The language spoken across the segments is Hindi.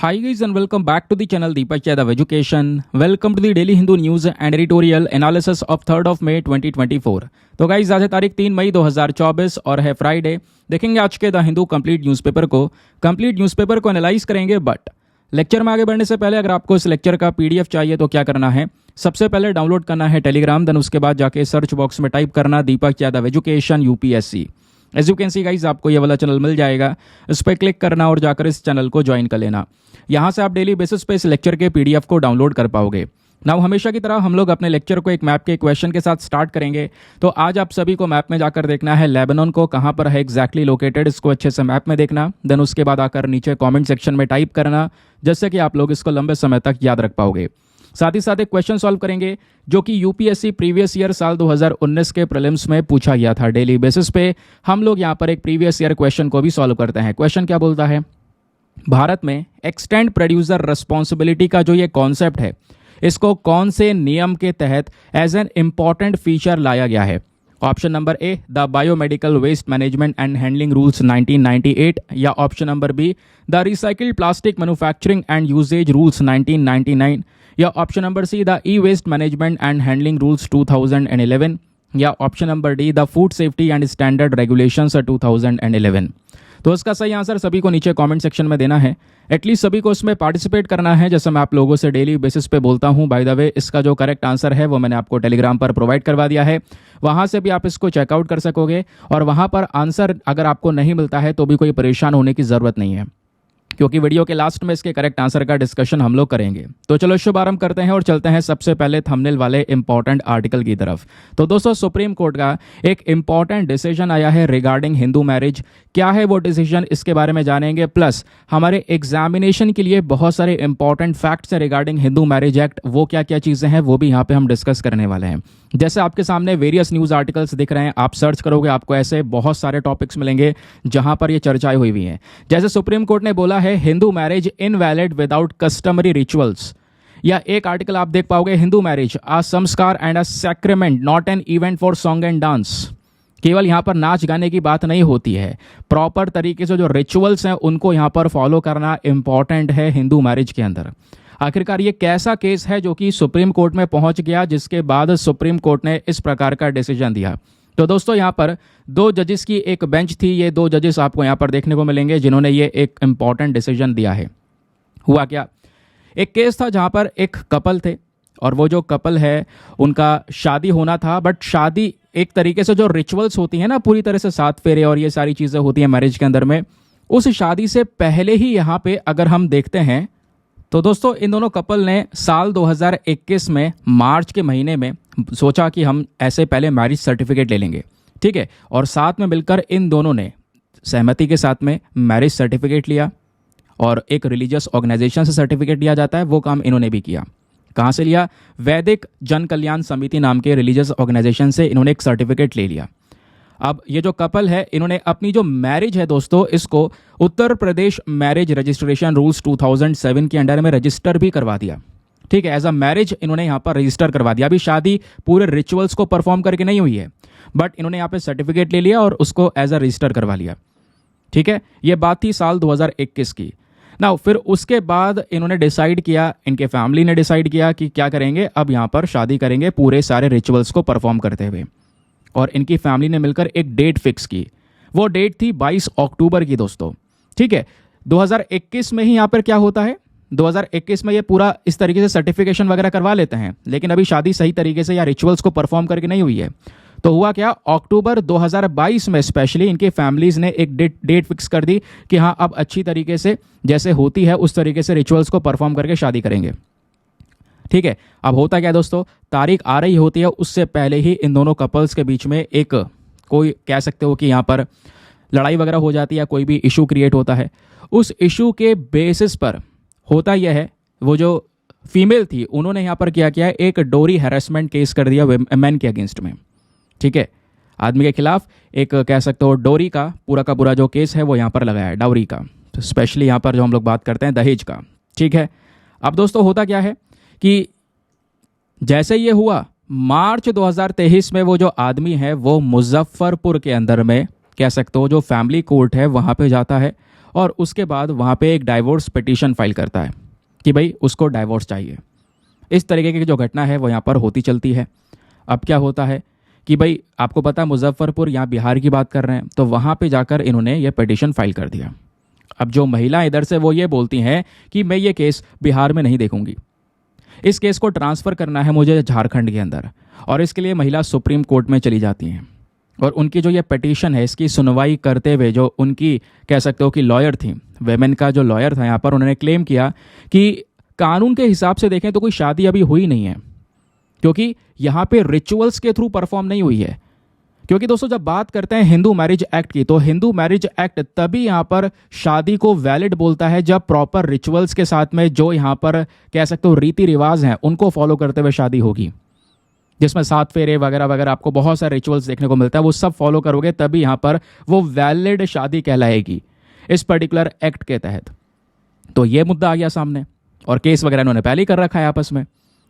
Hi guys and welcome back to the channel Deepak Yadav Education. Welcome to the Daily Hindu News and Editorial Analysis of 3rd of May 2024. तो गाइज आज है तारीख 3 मई 2024 और है फ्राइडे। देखेंगे आज के द हिंदू कंप्लीट न्यूज़पेपर को एनालाइज करेंगे। बट लेक्चर में आगे बढ़ने से पहले अगर आपको इस लेक्चर का पीडीएफ चाहिए तो क्या करना है, सबसे पहले डाउनलोड करना है टेलीग्राम, देन उसके बाद जाके सर्च बॉक्स में टाइप करना Deepak Yadav education UPSC. As you can see guys आपको ये वाला चैनल मिल जाएगा, इस पर क्लिक करना और जाकर इस चैनल को ज्वाइन कर लेना। यहाँ से आप डेली बेसिस पे इस लेक्चर के पीडीएफ को डाउनलोड कर पाओगे। नाउ हमेशा की तरह हम लोग अपने लेक्चर को एक मैप के क्वेश्चन के साथ स्टार्ट करेंगे। तो आज आप सभी को मैप में जाकर देखना है लेबनान को कहाँ पर है एग्जैक्टली लोकेटेड, इसको अच्छे से मैप में देखना। देन उसके बाद आकर नीचे कमेंट सेक्शन में टाइप करना, जिससे कि आप लोग इसको लंबे समय तक याद रख पाओगे। साथ ही साथ एक क्वेश्चन सॉल्व करेंगे जो कि यूपीएससी प्रीवियस ईयर साल 2019 के प्रीलिम्स में पूछा गया था। डेली बेसिस पे हम लोग यहाँ पर एक प्रीवियस ईयर क्वेश्चन को भी सॉल्व करते हैं। क्वेश्चन क्या बोलता है, भारत में एक्सटेंड प्रोड्यूसर रिस्पॉन्सिबिलिटी का जो ये कॉन्सेप्ट है, इसको कौन से नियम के तहत एज एन इंपॉर्टेंट फीचर लाया गया है। Option number A the biomedical waste management and handling rules 1998, या option number B the recycled plastic manufacturing and usages rules 1999, या option number C the e waste management and handling rules 2011, या option number D the food safety and standard regulations 2011। तो इसका सही आंसर सभी को नीचे कमेंट सेक्शन में देना है। एटलीस्ट सभी को इसमें पार्टिसिपेट करना है, जैसे मैं आप लोगों से डेली बेसिस पे बोलता हूं। बाय द वे इसका जो करेक्ट आंसर है वो मैंने आपको टेलीग्राम पर प्रोवाइड करवा दिया है, वहां से भी आप इसको चेकआउट कर सकोगे। और वहां पर आंसर अगर आपको नहीं मिलता है तो भी कोई परेशान होने की ज़रूरत नहीं है, क्योंकि वीडियो के लास्ट में इसके करेक्ट आंसर का डिस्कशन हम लोग करेंगे। तो चलो शुभारंभ करते हैं और चलते हैं सबसे पहले थंबनेल वाले इंपॉर्टेंट आर्टिकल की तरफ। तो दोस्तों सुप्रीम कोर्ट का एक इंपॉर्टेंट डिसीजन आया है रिगार्डिंग हिंदू मैरिज। क्या है वो डिसीजन, इसके बारे में जानेंगे। प्लस हमारे एग्जामिनेशन के लिए बहुत सारे इंपॉर्टेंट फैक्ट्स हैं रिगार्डिंग हिंदू मैरिज एक्ट, वो क्या क्या चीज़ें हैं वो भी यहाँ पे हम डिस्कस करने वाले हैं। जैसे आपके सामने वेरियस न्यूज़ आर्टिकल्स दिख रहे हैं, आप सर्च करोगे आपको ऐसे बहुत सारे टॉपिक्स मिलेंगे जहां पर ये चर्चाएं हुई हुई हैं। जैसे सुप्रीम कोर्ट ने बोला है Hindu marriage invalid without customary rituals, या एक आर्टिकल आप देख पाओगे Hindu marriage a sanskar and a sacrament not an event for song and dance. केवल यहाँ पर नाच गाने की बात नहीं होती है, प्रॉपर तरीके से जो रिचुअल्स हैं उनको यहाँ पर फॉलो करना इंपॉर्टेंट है हिंदू मैरिज के अंदर। आखिरकार ये कैसा केस है जो कि सुप्रीम कोर्ट में पहुंच गया, जिसके बाद सुप्रीम कोर्ट ने इस प्रकार का डिसीजन दिया। तो दोस्तों यहाँ पर दो जजेस की एक बेंच थी, ये दो जजेस आपको यहाँ पर देखने को मिलेंगे जिन्होंने ये एक इंपॉर्टेंट डिसीजन दिया है। हुआ क्या, एक केस था जहाँ पर एक कपल थे और वो जो कपल है उनका शादी होना था, बट शादी एक तरीके से जो रिचुअल्स होती हैं ना, पूरी तरह से 7 फेरे और ये सारी चीज़ें होती हैं मैरिज के अंदर में, उस शादी से पहले ही यहाँ पे अगर हम देखते हैं तो दोस्तों इन दोनों कपल ने साल 2021 में मार्च के महीने में सोचा कि हम ऐसे पहले मैरिज सर्टिफिकेट ले लेंगे, ठीक है। और साथ में मिलकर इन दोनों ने सहमति के साथ में मैरिज सर्टिफिकेट लिया और एक रिलीजियस ऑर्गेनाइजेशन से सर्टिफिकेट लिया जाता है, वो काम इन्होंने भी किया। कहाँ से लिया, वैदिक जन कल्याण समिति नाम के रिलीजियस ऑर्गेनाइजेशन से इन्होंने एक सर्टिफिकेट ले लिया। अब ये जो कपल है इन्होंने अपनी जो मैरिज है दोस्तों इसको Uttar Pradesh marriage registration rules 2007 के अंडर में रजिस्टर भी करवा दिया, ठीक है। एज अ मैरिज इन्होंने यहाँ पर रजिस्टर करवा दिया। अभी शादी पूरे रिचुअल्स को परफॉर्म करके नहीं हुई है, बट इन्होंने यहाँ पे सर्टिफिकेट ले लिया और उसको एज अ रजिस्टर करवा लिया, ठीक है। ये बात थी साल 2021 की ना। फिर उसके बाद इन्होंने डिसाइड किया, इनके फैमिली ने डिसाइड किया कि क्या करेंगे, अब यहाँ पर शादी करेंगे पूरे सारे रिचुअल्स को परफॉर्म करते हुए। और इनकी फैमिली ने मिलकर एक डेट फिक्स की, वो डेट थी 22 अक्टूबर की दोस्तों, ठीक है। 2021 में ही यहाँ पर क्या होता है, 2021 में ये पूरा इस तरीके से सर्टिफिकेशन वगैरह करवा लेते हैं, लेकिन अभी शादी सही तरीके से या रिचुअल्स को परफॉर्म करके नहीं हुई है। तो हुआ क्या, अक्टूबर 2022 में स्पेशली इनके फैमिलीज ने एक डेट फिक्स कर दी कि हाँ अब अच्छी तरीके से जैसे होती है उस तरीके से रिचुअल्स को परफॉर्म करके शादी करेंगे, ठीक है। अब होता क्या दोस्तों, तारीख आ रही होती है, उससे पहले ही इन दोनों कपल्स के बीच में एक कोई कह सकते हो कि यहाँ पर लड़ाई वगैरह हो जाती है, कोई भी इशू क्रिएट होता है। उस इशू के बेसिस पर होता यह है, वो जो फीमेल थी उन्होंने यहाँ पर क्या किया, एक डोरी हैरेसमेंट केस कर दिया मैन के अगेंस्ट में, ठीक है। आदमी के खिलाफ एक कह सकते हो डोरी का पूरा जो केस है वो यहाँ पर लगाया है, डाउरी का, तो स्पेशली यहाँ पर जो हम लोग बात करते हैं दहेज का, ठीक है। अब दोस्तों होता क्या है कि जैसे ये हुआ मार्च 2023 में वो जो आदमी है वो मुजफ्फरपुर के अंदर में कह सकते हो जो फैमिली कोर्ट है वहाँ पे जाता है और उसके बाद वहाँ पे एक डाइवोर्स पिटीशन फाइल करता है कि भाई उसको डाइवोर्स चाहिए। इस तरीके की जो घटना है वो यहाँ पर होती चलती है। अब क्या होता है कि भाई आपको पता है मुजफ्फरपुर, यहाँ बिहार की बात कर रहे हैं, तो वहाँ पे जाकर इन्होंने ये पिटीशन फाइल कर दिया। अब जो महिला इधर से वो ये बोलती हैं कि मैं ये केस बिहार में नहीं देखूंगी, इस केस को ट्रांसफ़र करना है मुझे झारखंड के अंदर, और इसके लिए महिला सुप्रीम कोर्ट में चली जाती हैं। और उनकी जो ये पिटीशन है इसकी सुनवाई करते हुए जो उनकी कह सकते हो कि लॉयर थी, वेमेन का जो लॉयर था यहाँ पर, उन्होंने क्लेम किया कि कानून के हिसाब से देखें तो कोई शादी अभी हुई नहीं है, क्योंकि यहाँ पे रिचुअल्स के थ्रू परफॉर्म नहीं हुई है। क्योंकि दोस्तों जब बात करते हैं हिंदू मैरिज एक्ट की, तो हिंदू मैरिज एक्ट तभी यहाँ पर शादी को वैलिड बोलता है जब प्रॉपर रिचुअल्स के साथ में जो यहाँ पर कह सकते हो रीति रिवाज हैं उनको फॉलो करते हुए शादी होगी, जिसमें 7 फेरे वगैरह वगैरह आपको बहुत सारे रिचुअल्स देखने को मिलता है, वो सब फॉलो करोगे तभी यहाँ पर वो वैलिड शादी कहलाएगी इस पर्टिकुलर एक्ट के तहत। तो ये मुद्दा आ गया सामने, और केस वगैरह इन्होंने पहले ही कर रखा है आपस में।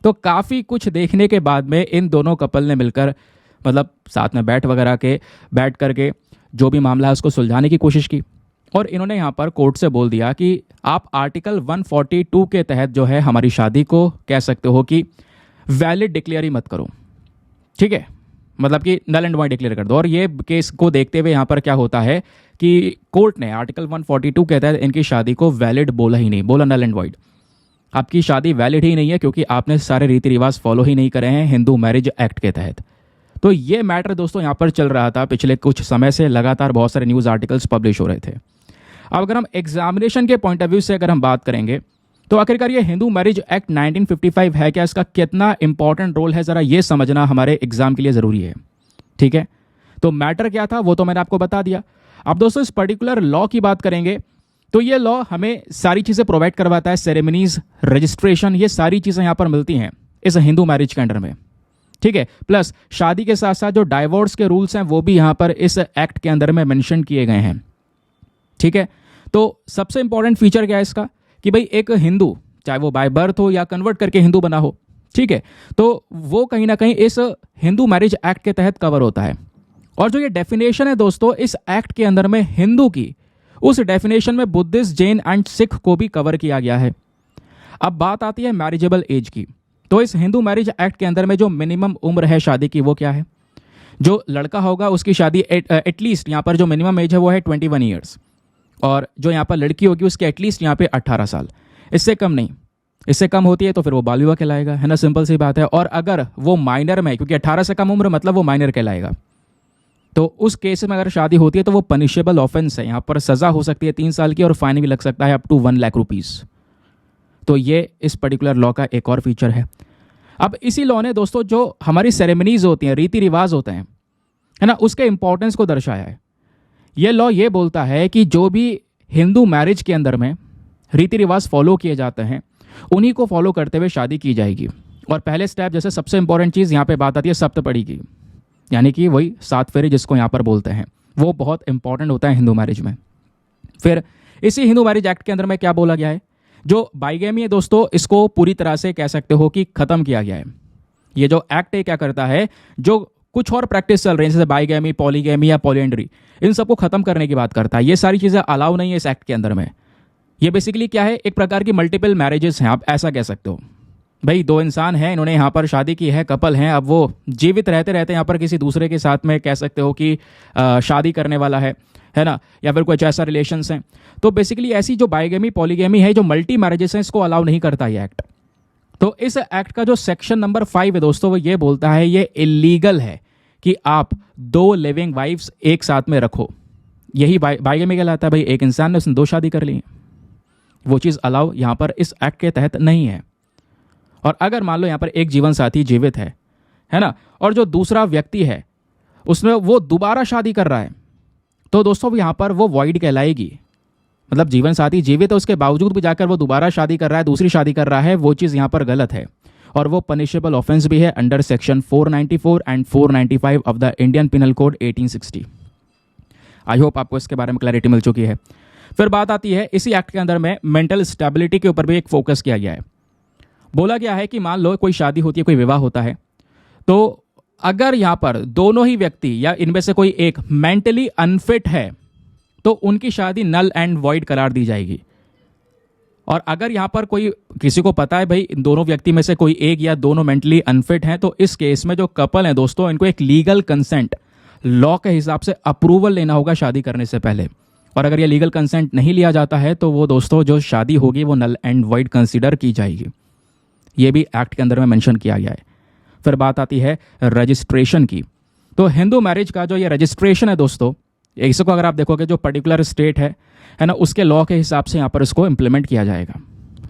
तो काफ़ी कुछ देखने के बाद में इन दोनों कपल ने मिलकर मतलब साथ में बैठ करके जो भी मामला है उसको सुलझाने की कोशिश की, और इन्होंने यहाँ पर कोर्ट से बोल दिया कि आप आर्टिकल 142 के तहत जो है हमारी शादी को कह सकते हो कि वैलिड डिक्लेयर ही मत करो, ठीक है, मतलब कि नल एंड वॉइड डिक्लेयर कर दो। और ये केस को देखते हुए यहाँ पर क्या होता है कि कोर्ट ने आर्टिकल 142 के तहत इनकी शादी को वैलिड बोला ही नहीं, बोला नल एंड वॉइड, आपकी शादी वैलिड ही नहीं है क्योंकि आपने सारे रीति रिवाज फॉलो ही नहीं करे हैं हिंदू मैरिज एक्ट के तहत। तो ये मैटर दोस्तों यहाँ पर चल रहा था पिछले कुछ समय से, लगातार बहुत सारे न्यूज़ आर्टिकल्स पब्लिश हो रहे थे। अब अगर हम एग्जामिनेशन के पॉइंट ऑफ व्यू से अगर हम बात करेंगे तो आखिरकार ये हिंदू मैरिज एक्ट 1955 है क्या, इसका कितना इंपॉर्टेंट रोल है, ज़रा ये समझना हमारे एग्जाम के लिए ज़रूरी है, ठीक है। तो मैटर क्या था वो तो मैंने आपको बता दिया। अब दोस्तों इस पर्टिकुलर लॉ की बात करेंगे तो ये लॉ हमें सारी चीज़ें प्रोवाइड करवाता है, सेरेमनीज, रजिस्ट्रेशन, ये सारी चीज़ें यहाँ पर मिलती हैं इस हिंदू मैरिज के अंडर में, ठीक है। प्लस शादी के साथ साथ जो डाइवोर्स के रूल्स हैं वो भी यहाँ पर इस एक्ट के अंदर में मेंशन किए गए हैं, ठीक है। तो सबसे इंपॉर्टेंट फीचर क्या है इसका कि भाई एक हिंदू, चाहे वो बाय बर्थ हो या कन्वर्ट करके हिंदू बना हो, ठीक है, तो वो कहीं ना कहीं इस हिंदू मैरिज एक्ट के तहत कवर होता है। और जो ये डेफिनेशन है दोस्तों इस एक्ट के अंदर में हिंदू की, उस डेफिनेशन में बुद्धिस्ट, जैन एंड सिख को भी कवर किया गया है। अब बात आती है मैरिजेबल एज की, तो इस हिंदू मैरिज एक्ट के अंदर में जो मिनिमम उम्र है शादी की वो क्या है, जो लड़का होगा उसकी शादी एटलीस्ट यहाँ पर जो मिनिमम एज है वो है 21 ईयर्स, और जो यहाँ पर लड़की होगी उसकी एटलीस्ट यहाँ पे 18 साल, इससे कम नहीं। इससे कम होती है तो फिर वो बाल विवाह कहलाएगा, है ना, सिंपल सी बात है। और अगर वो माइनर में, क्योंकि 18 से कम उम्र मतलब वो माइनर कहलाएगा, तो उस केस में अगर शादी होती है तो वो पनिशेबल ऑफेंस है, यहाँ पर सज़ा हो सकती है 3 साल की और फाइन भी लग सकता है अप टू 1 लाख रुपीज़। तो ये इस पर्टिकुलर लॉ का एक और फीचर है। अब इसी लॉ ने दोस्तों जो हमारी सेरेमनीज होती हैं, रीति रिवाज होते हैं, है ना, उसके इंपॉर्टेंस को दर्शाया है। ये लॉ ये बोलता है कि जो भी हिंदू मैरिज के अंदर में रीति रिवाज फॉलो किए जाते हैं उन्हीं को फॉलो करते हुए शादी की जाएगी। और पहले स्टेप जैसे सबसे इंपॉर्टेंट चीज़ यहाँ पे बात आती है सप्तपदी की, यानी कि वही 7 फेरे जिसको यहाँ पर बोलते हैं, वो बहुत इंपॉर्टेंट होता है हिंदू मैरिज में। फिर इसी हिंदू मैरिज एक्ट के अंदर में क्या बोला गया है, जो बाइगेमी है दोस्तों इसको पूरी तरह से कह सकते हो कि ख़त्म किया गया है। ये जो एक्ट है क्या करता है, जो कुछ और प्रैक्टिस चल रही है जैसे बाइगेमी, पॉलीगेमी या पॉलीएंड्री, इन सबको खत्म करने की बात करता है। ये सारी चीज़ें अलाउ नहीं है इस एक्ट के अंदर में। ये बेसिकली क्या है, एक प्रकार की मल्टीपल मैरिजेस हैं, आप ऐसा कह सकते हो। भाई 2 इंसान हैं, इन्होंने यहाँ पर शादी की है, कपल हैं, अब वो जीवित रहते रहते यहाँ पर किसी दूसरे के साथ में कह सकते हो कि शादी करने वाला है ना, या फिर कुछ ऐसा रिलेशंस हैं। तो बेसिकली ऐसी जो बाइगेमी, पॉलीगेमी है, जो मल्टी मैरिजेस हैं, इसको अलाउ नहीं करता ये एक्ट। तो इस एक्ट का जो सेक्शन नंबर 5 है दोस्तों वो ये बोलता है ये इलीगल है कि आप 2 लिविंग वाइफ्स एक साथ में रखो। यही बाइगेमी कहलाता है। भाई एक इंसान ने उसने 2 शादी कर ली, वो चीज़ अलाउ यहाँ पर इस एक्ट के तहत नहीं है। और अगर मान लो यहाँ पर एक जीवन साथी जीवित है ना, और जो दूसरा व्यक्ति है उसमें वो दोबारा शादी कर रहा है, तो दोस्तों यहाँ पर वो वॉइड कहलाएगी। मतलब जीवन साथी जीवित है उसके बावजूद भी जाकर वो दोबारा शादी कर रहा है, दूसरी शादी कर रहा है, वो चीज़ यहाँ पर गलत है और वो पनिशेबल ऑफेंस भी है under section 494 and 495 of the Indian penal code 1860। I hope आपको इसके बारे में क्लैरिटी मिल चुकी है। फिर बात आती है इसी एक्ट के अंदर में मेंटल स्टेबिलिटी के ऊपर भी एक फोकस किया गया है। बोला गया है कि मान लो कोई शादी होती है, कोई विवाह होता है, तो अगर यहाँ पर दोनों ही व्यक्ति या इनमें से कोई एक मेंटली अनफिट है तो उनकी शादी नल एंड वॉइड करार दी जाएगी। और अगर यहाँ पर कोई किसी को पता है भाई इन दोनों व्यक्ति में से कोई एक या दोनों मेंटली अनफिट हैं, तो इस केस में जो कपल हैं दोस्तों, इनको एक लीगल कंसेंट लॉ के हिसाब से अप्रूवल लेना होगा शादी करने से पहले। और अगर ये लीगल कंसेंट नहीं लिया जाता है तो वो दोस्तों जो शादी होगी वो नल एंड वॉइड कंसीडर की जाएगी। ये भी एक्ट के अंदर में मेंशन किया गया है। फिर बात आती है रजिस्ट्रेशन की। तो हिंदू मैरिज का जो ये रजिस्ट्रेशन है दोस्तों, इसको अगर आप देखोगे जो पर्टिकुलर स्टेट है ना, उसके लॉ के हिसाब से यहाँ पर इसको इम्प्लीमेंट किया जाएगा।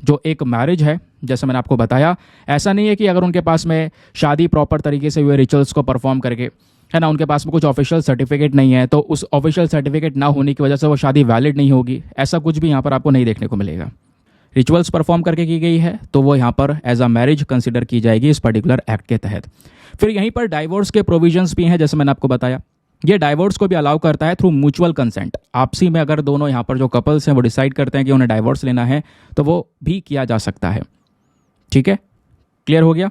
जो एक मैरिज है, जैसे मैंने आपको बताया, ऐसा नहीं है कि अगर उनके पास में शादी प्रॉपर तरीके से हुए रिचुअल्स को परफॉर्म करके है ना, उनके पास में कुछ ऑफिशियल सर्टिफिकेट नहीं है तो उस ऑफिशियल सर्टिफिकेट ना होने की वजह से वो शादी वैलिड नहीं होगी, ऐसा कुछ भी यहाँ पर आपको नहीं देखने को मिलेगा। रिचुअल्स परफॉर्म करके की गई है तो वो यहाँ पर एज अ मैरिज कंसिडर की जाएगी इस पर्टिकुलर एक्ट के तहत। फिर यहीं पर डाइवोर्स के प्रोविजंस भी हैं, जैसे मैंने आपको बताया। ये डाइवोर्स को भी अलाउ करता है थ्रू म्यूचुअल कंसेंट। आपसी में अगर दोनों यहाँ पर जो कपल्स हैं वो डिसाइड करते हैं कि उन्हें डाइवोर्स लेना है तो वो भी किया जा सकता है। ठीक है, क्लियर हो गया।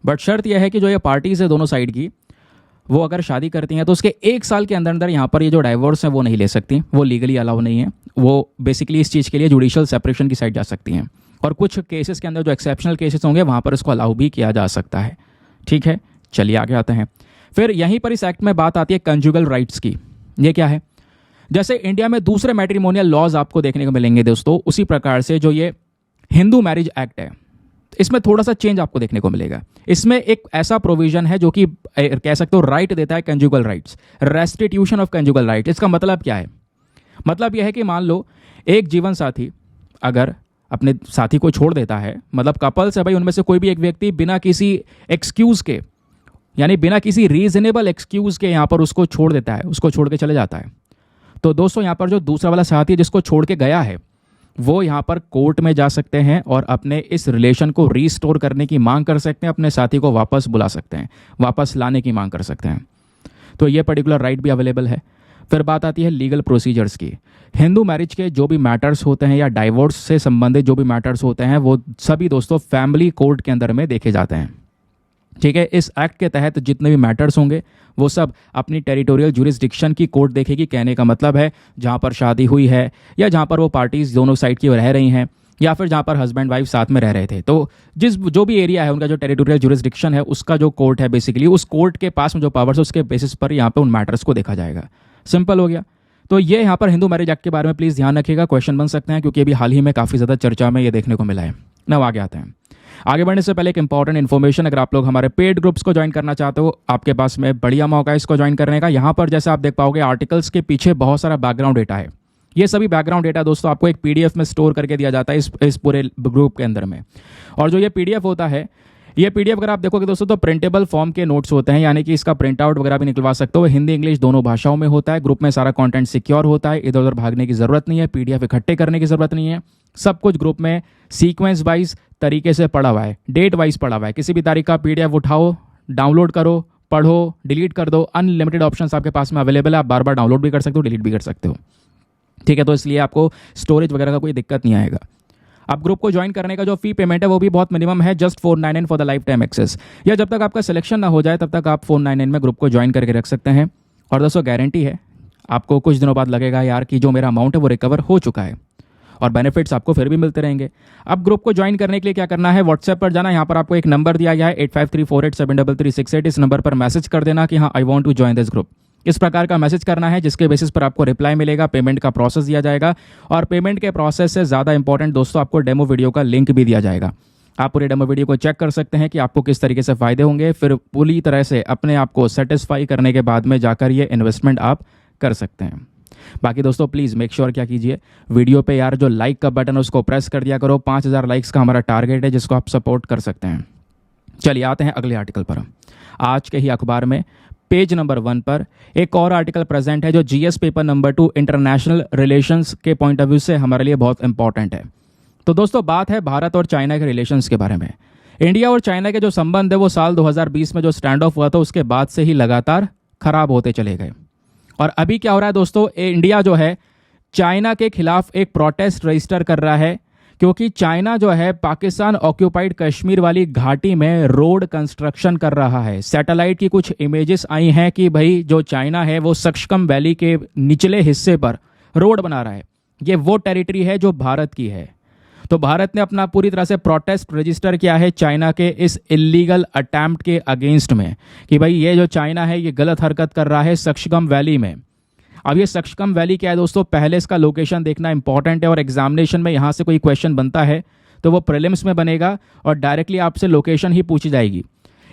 बट शर्त यह है कि जो ये पार्टीज है दोनों साइड की, वो अगर शादी करती हैं तो उसके 1 साल के अंदर अंदर यहाँ पर ये जो डाइवोर्स है वो नहीं ले सकती, वो लीगली अलाउ नहीं है। वो बेसिकली इस चीज़ के लिए जुडिशियल सेपरेशन की साइड जा सकती हैं। और कुछ केसेस के अंदर जो एक्सेप्शनल केसेस होंगे वहाँ पर इसको अलाउ भी किया जा सकता है। ठीक है, चलिए आगे आते हैं। फिर यहीं पर इस एक्ट में बात आती है कंजुगल राइट्स की। ये क्या है? जैसे इंडिया में दूसरे मैट्रिमोनियल लॉज आपको देखने को मिलेंगे दोस्तों, उसी प्रकार से जो ये हिंदू मैरिज एक्ट है, इसमें थोड़ा सा चेंज आपको देखने को मिलेगा। इसमें एक ऐसा प्रोविजन है जो कि कह सकते हो राइट देता है conjugal rights, restitution of conjugal right. इसका मतलब क्या है? मतलब यह है कि मान लो एक जीवन साथी अगर अपने साथी को छोड़ देता है, मतलब कपल्स है भाई, उनमें से कोई भी एक व्यक्ति बिना किसी एक्सक्यूज के, यानी बिना किसी रीजनेबल एक्सक्यूज के यहाँ पर उसको छोड़ देता है, उसको छोड़ के चले जाता है, तो दोस्तों यहाँ पर जो दूसरा वाला साथी है जिसको छोड़ के गया है, वो यहाँ पर कोर्ट में जा सकते हैं और अपने इस रिलेशन को रीस्टोर करने की मांग कर सकते हैं, अपने साथी को वापस बुला सकते हैं, वापस लाने की मांग कर सकते हैं। तो ये पर्टिकुलर राइट भी अवेलेबल है। फिर बात आती है लीगल प्रोसीजर्स की। हिंदू मैरिज के जो भी मैटर्स होते हैं या डाइवोर्स से संबंधित जो भी मैटर्स होते हैं वो सभी दोस्तों फैमिली कोर्ट के अंदर में देखे जाते हैं। ठीक है, इस एक्ट के तहत जितने भी मैटर्स होंगे वो सब अपनी टेरिटोरियल जुरिस्डिक्शन की कोर्ट देखेगी। कहने का मतलब है जहाँ पर शादी हुई है या जहाँ पर वो पार्टीज दोनों साइड की रह रही हैं या फिर जहाँ पर हस्बैंड वाइफ साथ में रह रहे थे, तो जो भी एरिया है उनका जो टेरिटोरियल जुरिस्डिक्शन है उसका जो कोर्ट है, बेसिकली उस कोर्ट के पास में जो पावर्स है उसके बेसिस पर यहाँ पर उन मैटर्स को देखा जाएगा। सिंपल हो गया। तो ये यहाँ पर हिंदू मैरिज एक्ट के बारे में प्लीज़ ध्यान रखिएगा, क्वेश्चन बन सकते हैं क्योंकि अभी हाल ही में काफ़ी ज़्यादा चर्चा में ये देखने को मिला है ना। आगे आते हैं। आगे बढ़ने से पहले एक इंपॉर्टेंट इन्फॉर्मेशन, अगर आप लोग हमारे पेड ग्रुप्स को ज्वाइन करना चाहते हो, आपके पास में बढ़िया मौका है इसको ज्वाइन करने का। यहाँ पर जैसे आप देख पाओगे आर्टिकल्स के पीछे बहुत सारा बैकग्राउंड डेटा है। ये सभी बैकग्राउंड डेटा दोस्तों आपको एक पीडीएफ में स्टोर करके दिया जाता है इस पूरे ग्रुप के अंदर में। और जो ये पीडीएफ होता है, ये पीडीएफ अगर आप देखोगे दोस्तों तो प्रिंटेबल फॉर्म के नोट्स होते हैं, यानी कि इसका प्रिंट आउट वगैरह भी निकलवा सकते हो। हिंदी इंग्लिश दोनों भाषाओं में होता है। ग्रुप में सारा कंटेंट सिक्योर होता है, इधर उधर भागने की जरूरत नहीं है, पीडीएफ इकट्ठे करने की जरूरत नहीं है। सब कुछ ग्रुप में सीक्वेंस वाइज तरीके से पड़ा हुआ है, डेट वाइज पड़ा हुआ है। किसी भी तारीख का पीडीएफ उठाओ, डाउनलोड करो, पढ़ो, डिलीट कर दो। अनलिमिटेड ऑप्शंस आपके पास में अवेलेबल है, आप बार बार डाउनलोड भी कर सकते हो, डिलीट भी कर सकते हो। ठीक है, तो इसलिए आपको स्टोरेज वगैरह का कोई दिक्कत नहीं आएगा। आप ग्रुप को ज्वाइन करने का जो फी पेमेंट है वो भी बहुत मिनिमम है, just 499 for the life time access. या जब तक आपका सिलेक्शन ना हो जाए तब तक आप 499 में ग्रुप को ज्वाइन करके रख सकते हैं। और दोस्तों गारंटी है आपको कुछ दिनों बाद लगेगा यार कि जो मेरा अमाउंट है वो रिकवर हो चुका है, और बेनिफिट्स आपको फिर भी मिलते रहेंगे। अब ग्रुप को ज्वाइन करने के लिए क्या करना है, व्हाट्सएप पर जाना। यहाँ पर आपको एक नंबर दिया गया है 8534873368। इस नंबर पर मैसेज कर देना कि हाँ I want to join this group. इस प्रकार का मैसेज करना है जिसके बेसिस पर आपको रिप्लाई मिलेगा, पेमेंट का प्रोसेस दिया जाएगा। और पेमेंट के प्रोसेस से ज़्यादा इंपॉर्टेंट दोस्तों आपको डेमो वीडियो का लिंक भी दिया जाएगा। आप पूरे डेमो वीडियो को चेक कर सकते हैं कि आपको किस तरीके से फ़ायदे होंगे। फिर पूरी तरह से अपने आप को सेटिस्फाई करने के बाद में जाकर ये इन्वेस्टमेंट आप कर सकते हैं। बाकी दोस्तों प्लीज़ मेक श्योर क्या कीजिए, वीडियो पे यार जो लाइक का बटन है उसको प्रेस कर दिया करो। 5000 लाइक्स का हमारा टारगेट है जिसको आप सपोर्ट कर सकते हैं। चलिए आते हैं अगले आर्टिकल पर। आज के ही अखबार में पेज नंबर 1 पर एक और आर्टिकल प्रेजेंट है जो GS paper number 2 international relations के पॉइंट ऑफ व्यू से हमारे लिए बहुत इंपॉर्टेंट है। तो दोस्तों बात है भारत और चाइना के रिलेशंस के बारे में। इंडिया और चाइना के जो संबंध है वो साल 2020 में जो स्टैंड ऑफ हुआ था उसके बाद से ही लगातार खराब होते चले गए। और अभी क्या हो रहा है दोस्तों, इंडिया जो है चाइना के खिलाफ एक प्रोटेस्ट रजिस्टर कर रहा है क्योंकि चाइना जो है पाकिस्तान ऑक्यूपाइड कश्मीर वाली घाटी में रोड कंस्ट्रक्शन कर रहा है। सैटेलाइट की कुछ इमेजेस आई हैं कि भाई जो चाइना है वो सक्सकम वैली के निचले हिस्से पर रोड बना रहा है। ये वो टेरिटरी है जो भारत की है। तो भारत ने अपना पूरी तरह से प्रोटेस्ट रजिस्टर किया है चाइना के इस इलीगल अटेम्प्ट के अगेंस्ट में कि भाई ये जो चाइना है ये गलत हरकत कर रहा है सक्सकम वैली में। अब ये सक्सकम वैली क्या है दोस्तों, पहले इसका लोकेशन देखना इंपॉर्टेंट है और एग्जामिनेशन में यहाँ से कोई क्वेश्चन बनता है तो वो प्रीलिम्स में बनेगा और डायरेक्टली आपसे लोकेशन ही पूछी जाएगी।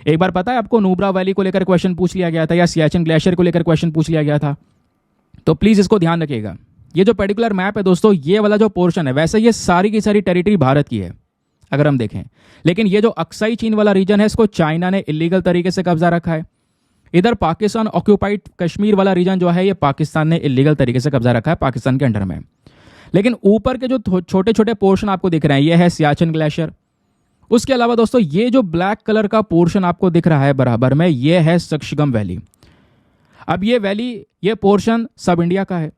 एक बार पता है आपको नुब्रा वैली को लेकर क्वेश्चन पूछ लिया गया था या सियाचिन ग्लेशियर को लेकर क्वेश्चन पूछ लिया गया था। तो प्लीज़ इसको ध्यान रखिएगा। ये जो पर्टिकुलर मैप है दोस्तों, ये वाला जो पोर्शन है वैसे ये सारी की सारी टेरिटरी भारत की है अगर हम देखें, लेकिन ये जो अक्साई चीन वाला रीजन है इसको चाइना ने इलीगल तरीके से कब्जा रखा है। इधर पाकिस्तान ऑक्यूपाइड कश्मीर वाला रीजन जो है ये पाकिस्तान ने इलीगल तरीके से कब्जा रखा है पाकिस्तान के अंडर में। लेकिन ऊपर के जो छोटे छोटे पोर्शन आपको दिख रहे हैं ये है सियाचिन ग्लेशियर। उसके अलावा दोस्तों ये जो ब्लैक कलर का पोर्शन आपको दिख रहा है बराबर में ये है सक्सकम वैली। अब ये वैली ये पोर्शन सब इंडिया का है,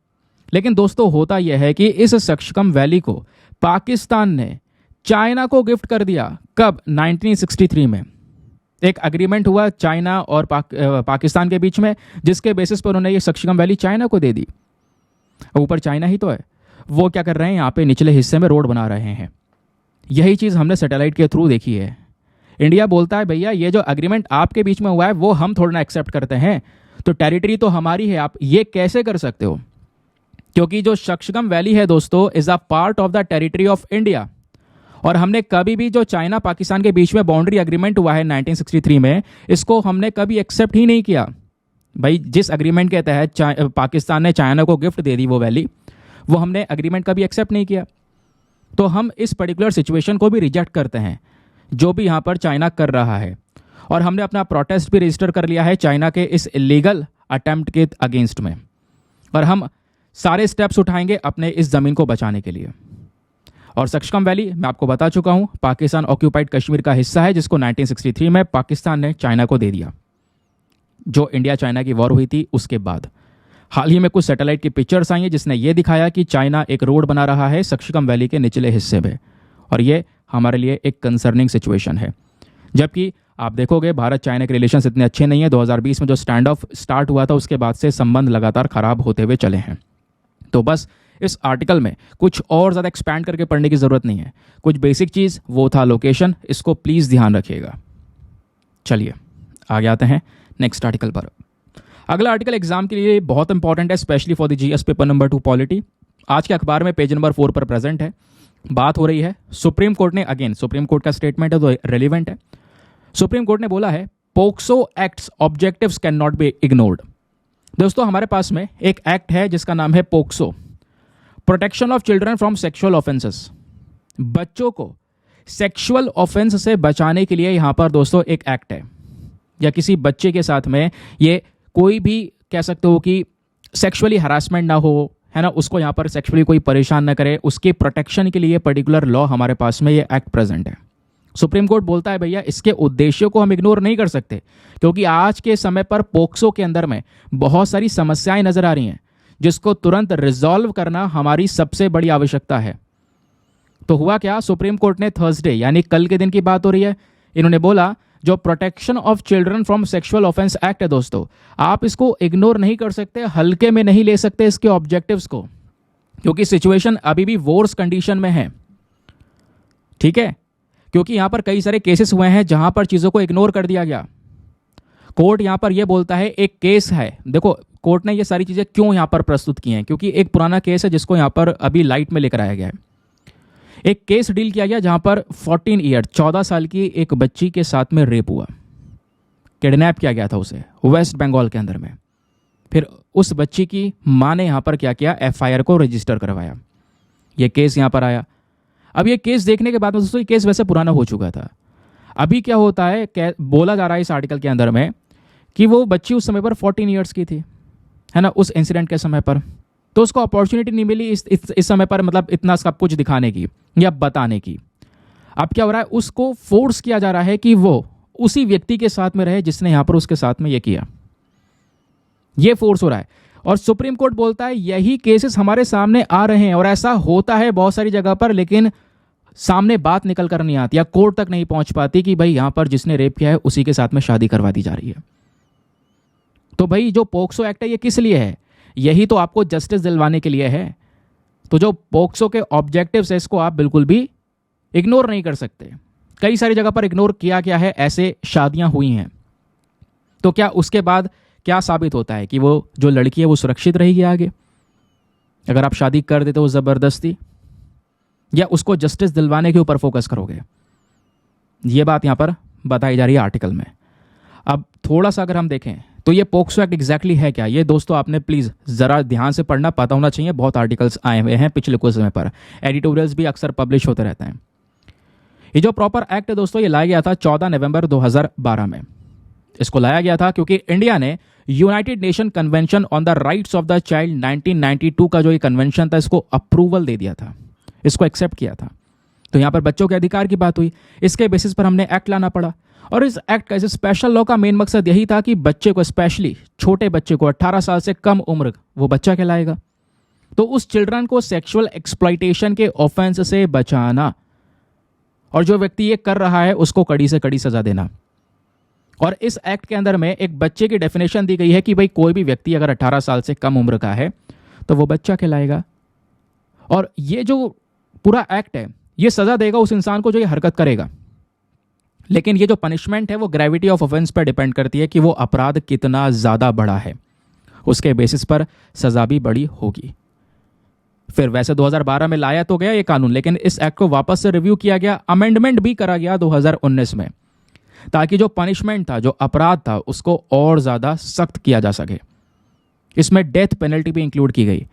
लेकिन दोस्तों होता यह है कि इस सक्सकम वैली को पाकिस्तान ने चाइना को गिफ्ट कर दिया। कब? 1963 में एक एग्रीमेंट हुआ चाइना और पाकिस्तान के बीच में, जिसके बेसिस पर उन्होंने ये सक्सकम वैली चाइना को दे दी। ऊपर चाइना ही तो है, वो क्या कर रहे हैं यहाँ पे निचले हिस्से में रोड बना रहे हैं। यही चीज़ हमने सैटेलाइट के थ्रू देखी है। इंडिया बोलता है भैया ये जो एग्रीमेंट आपके बीच में हुआ है वो हम थोड़ा ना एक्सेप्ट करते हैं, तो टेरिटरी तो हमारी है, आप ये कैसे कर सकते हो? क्योंकि जो सक्सकम वैली है दोस्तों is a part of the territory of India, और हमने कभी भी जो चाइना पाकिस्तान के बीच में बाउंड्री एग्रीमेंट हुआ है 1963 में, इसको हमने कभी एक्सेप्ट ही नहीं किया। भाई जिस एग्रीमेंट के तहत पाकिस्तान ने चाइना को गिफ्ट दे दी वो वैली, वो हमने एग्रीमेंट कभी एक्सेप्ट नहीं किया। तो हम इस पर्टिकुलर सिचुएशन को भी रिजेक्ट करते हैं जो भी यहाँ पर चाइना कर रहा है, और हमने अपना प्रोटेस्ट भी रजिस्टर कर लिया है चाइना के इस इलीगल अटेम्प्ट के अगेंस्ट में, और हम सारे स्टेप्स उठाएंगे अपने इस ज़मीन को बचाने के लिए। और सक्सकम वैली मैं आपको बता चुका हूँ पाकिस्तान ऑक्यूपाइड कश्मीर का हिस्सा है, जिसको 1963 में पाकिस्तान ने चाइना को दे दिया, जो इंडिया चाइना की वॉर हुई थी उसके बाद। हाल ही में कुछ सैटेलाइट की पिक्चर्स आई हैं जिसने ये दिखाया कि चाइना एक रोड बना रहा है सक्सकम वैली के निचले हिस्से में, और ये हमारे लिए एक कंसर्निंग सिचुएशन है। जबकि आप देखोगे भारत चाइना के रिलेशंस इतने अच्छे नहीं है। 2020 में जो स्टैंड ऑफ स्टार्ट हुआ था उसके बाद से संबंध लगातार खराब होते हुए चले हैं। तो बस इस आर्टिकल में कुछ और ज़्यादा एक्सपैंड करके पढ़ने की ज़रूरत नहीं है, कुछ बेसिक चीज़ वो था लोकेशन, इसको प्लीज़ ध्यान रखिएगा। चलिए आगे आते हैं नेक्स्ट आर्टिकल पर। अगला आर्टिकल एग्जाम के लिए बहुत इंपॉर्टेंट है, specially for the GS paper number 2 polity. आज के अखबार में पेज नंबर 4 पर प्रेजेंट है। बात हो रही है सुप्रीम कोर्ट ने, अगेन सुप्रीम कोर्ट का स्टेटमेंट है तो रेलिवेंट है। सुप्रीम कोर्ट ने बोला है POCSO acts objectives can not be ignored. दोस्तों हमारे पास में एक एक्ट है जिसका नाम है POCSO, protection of children from sexual offences. बच्चों को सेक्सुअल ऑफेंस से बचाने के लिए यहाँ पर दोस्तों एक एक्ट है, या किसी बच्चे के साथ में ये कोई भी कह सकते हो कि सेक्सुअली हरासमेंट ना हो, है ना, उसको यहाँ पर सेक्सुअली कोई परेशान ना करे, उसके प्रोटेक्शन के लिए पर्टिकुलर लॉ हमारे पास में ये एक्ट प्रेजेंट है। सुप्रीम कोर्ट बोलता है भैया इसके उद्देश्यों को हम इग्नोर नहीं कर सकते, क्योंकि आज के समय पर पोक्सो के अंदर में बहुत सारी समस्याएं नजर आ रही हैं जिसको तुरंत रिजॉल्व करना हमारी सबसे बड़ी आवश्यकता है। तो हुआ क्या, सुप्रीम कोर्ट ने थर्सडे यानी कल के दिन की बात हो रही है, इन्होंने बोला जो protection of children from sexual offence act है दोस्तों, आप इसको इग्नोर नहीं कर सकते, हल्के में नहीं ले सकते इसके ऑब्जेक्टिव्स को, क्योंकि सिचुएशन अभी भी वॉर्स कंडीशन में है। ठीक है, क्योंकि यहां पर कई सारे केसेस हुए हैं जहां पर चीजों को इग्नोर कर दिया गया। कोर्ट यहां पर यह बोलता है, एक केस है, देखो कोर्ट ने ये सारी चीजें क्यों यहां पर प्रस्तुत की हैं, क्योंकि एक पुराना केस है जिसको यहां पर अभी लाइट में लेकर आया गया है। एक केस डील किया गया जहां पर 14 साल की एक बच्ची के साथ में रेप हुआ, किडनैप किया गया था उसे वेस्ट बंगाल के अंदर में। फिर उस बच्ची की मां ने यहां पर क्या किया, एफआईआर को रजिस्टर करवाया, यह केस यहां पर आया। अब ये केस देखने के बाद में दोस्तों ये केस वैसे पुराना हो चुका था। अभी क्या होता है, बोला जा रहा है इस आर्टिकल के अंदर में कि वो बच्ची उस समय पर 14 ईयर्स की थी, है ना, उस इंसिडेंट के समय पर, तो उसको अपॉर्चुनिटी नहीं मिली इस समय पर, मतलब इतना सब कुछ दिखाने की या बताने की। अब क्या हो रहा है, उसको फोर्स किया जा रहा है कि वो उसी व्यक्ति के साथ में रहे जिसने यहां पर उसके साथ में ये किया, ये फोर्स हो रहा है। और सुप्रीम कोर्ट बोलता है यही केसेस हमारे सामने आ रहे हैं और ऐसा होता है बहुत सारी जगह पर, लेकिन सामने बात निकल कर नहीं आती या कोर्ट तक नहीं पहुंच पाती कि भाई यहां पर जिसने रेप किया है उसी के साथ में शादी करवा दी जा रही है। तो भाई जो पोक्सो एक्ट है ये किस लिए है? यही तो आपको जस्टिस दिलवाने के लिए है। तो जो पोक्सो के ऑब्जेक्टिव्स है इसको आप बिल्कुल भी इग्नोर नहीं कर सकते। कई सारी जगह पर इग्नोर किया गया है, ऐसे शादियां हुई हैं। तो क्या उसके बाद क्या साबित होता है कि वो जो लड़की है वो सुरक्षित रहेगी आगे अगर आप शादी कर देते हो ज़बरदस्ती, या उसको जस्टिस दिलवाने के ऊपर फोकस करोगे? ये बात यहां पर बताई जा रही है आर्टिकल में। अब थोड़ा सा अगर हम देखें तो ये पोक्सो एक्ट एग्जैक्टली है क्या, ये दोस्तों आपने प्लीज़ ज़रा ध्यान से पढ़ना, पता होना चाहिए। बहुत आर्टिकल्स आए हुए हैं पिछले कुछ समय पर, एडिटोरियल्स भी अक्सर पब्लिश होते रहते हैं। ये जो प्रॉपर एक्ट है दोस्तों ये लाया गया था 14 नवंबर 2012 में। इसको लाया गया था क्योंकि इंडिया ने United nation convention on the rights of the child 1992 का जो ये कन्वेंशन था इसको अप्रूवल दे दिया था, इसको एक्सेप्ट किया था। तो यहाँ पर बच्चों के अधिकार की बात हुई, इसके बेसिस पर हमने एक्ट लाना पड़ा। और इस एक्ट का, इस स्पेशल लॉ का मेन मकसद यही था कि बच्चे को, स्पेशली छोटे बच्चे को, 18 साल से कम उम्र वो बच्चा कहलाएगा, तो उस चिल्ड्रन को सेक्सुअल एक्सप्लॉइटेशन के ऑफेंस से बचाना, और जो व्यक्ति ये कर रहा है उसको कड़ी से कड़ी सजा देना। और इस एक्ट के अंदर में एक बच्चे की डेफिनेशन दी गई है कि भाई कोई भी व्यक्ति अगर 18 साल से कम उम्र का है तो वो बच्चा कहलाएगा। और ये जो पूरा एक्ट है ये सजा देगा उस इंसान को जो ये हरकत करेगा, लेकिन ये जो पनिशमेंट है वो ग्रेविटी ऑफ ऑफेंस पर डिपेंड करती है कि वो अपराध कितना ज़्यादा बड़ा है, उसके बेसिस पर सजा भी बड़ी होगी। फिर वैसे 2012 में लाया तो गया ये कानून, लेकिन इस एक्ट को वापस से रिव्यू किया गया, अमेंडमेंट भी करा गया 2019 में, ताकि जो पनिशमेंट था, जो अपराध था, उसको और ज़्यादा सख्त किया जा सके। इसमें डेथ पेनल्टी भी इंक्लूड की गई।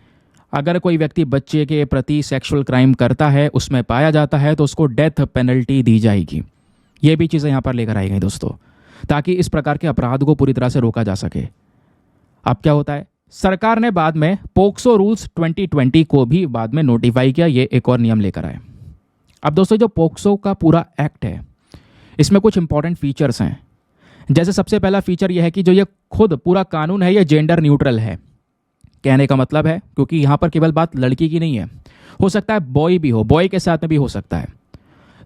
अगर कोई व्यक्ति बच्चे के प्रति सेक्सुअल क्राइम करता है, उसमें पाया जाता है, तो उसको डेथ पेनल्टी दी जाएगी। ये भी चीज़ें यहाँ पर लेकर आई गई दोस्तों, ताकि इस प्रकार के अपराध को पूरी तरह से रोका जा सके। अब क्या होता है, सरकार ने बाद में पोक्सो रूल्स 2020 को भी बाद में नोटिफाई किया, ये एक और नियम लेकर आए। अब दोस्तों जो पोक्सो का पूरा एक्ट है इसमें कुछ इंपॉर्टेंट फीचर्स हैं। जैसे सबसे पहला फीचर यह है कि जो ये खुद पूरा कानून है ये जेंडर न्यूट्रल है। कहने का मतलब है, क्योंकि यहाँ पर केवल बात लड़की की नहीं है, हो सकता है बॉय भी हो, बॉय के साथ में भी हो सकता है।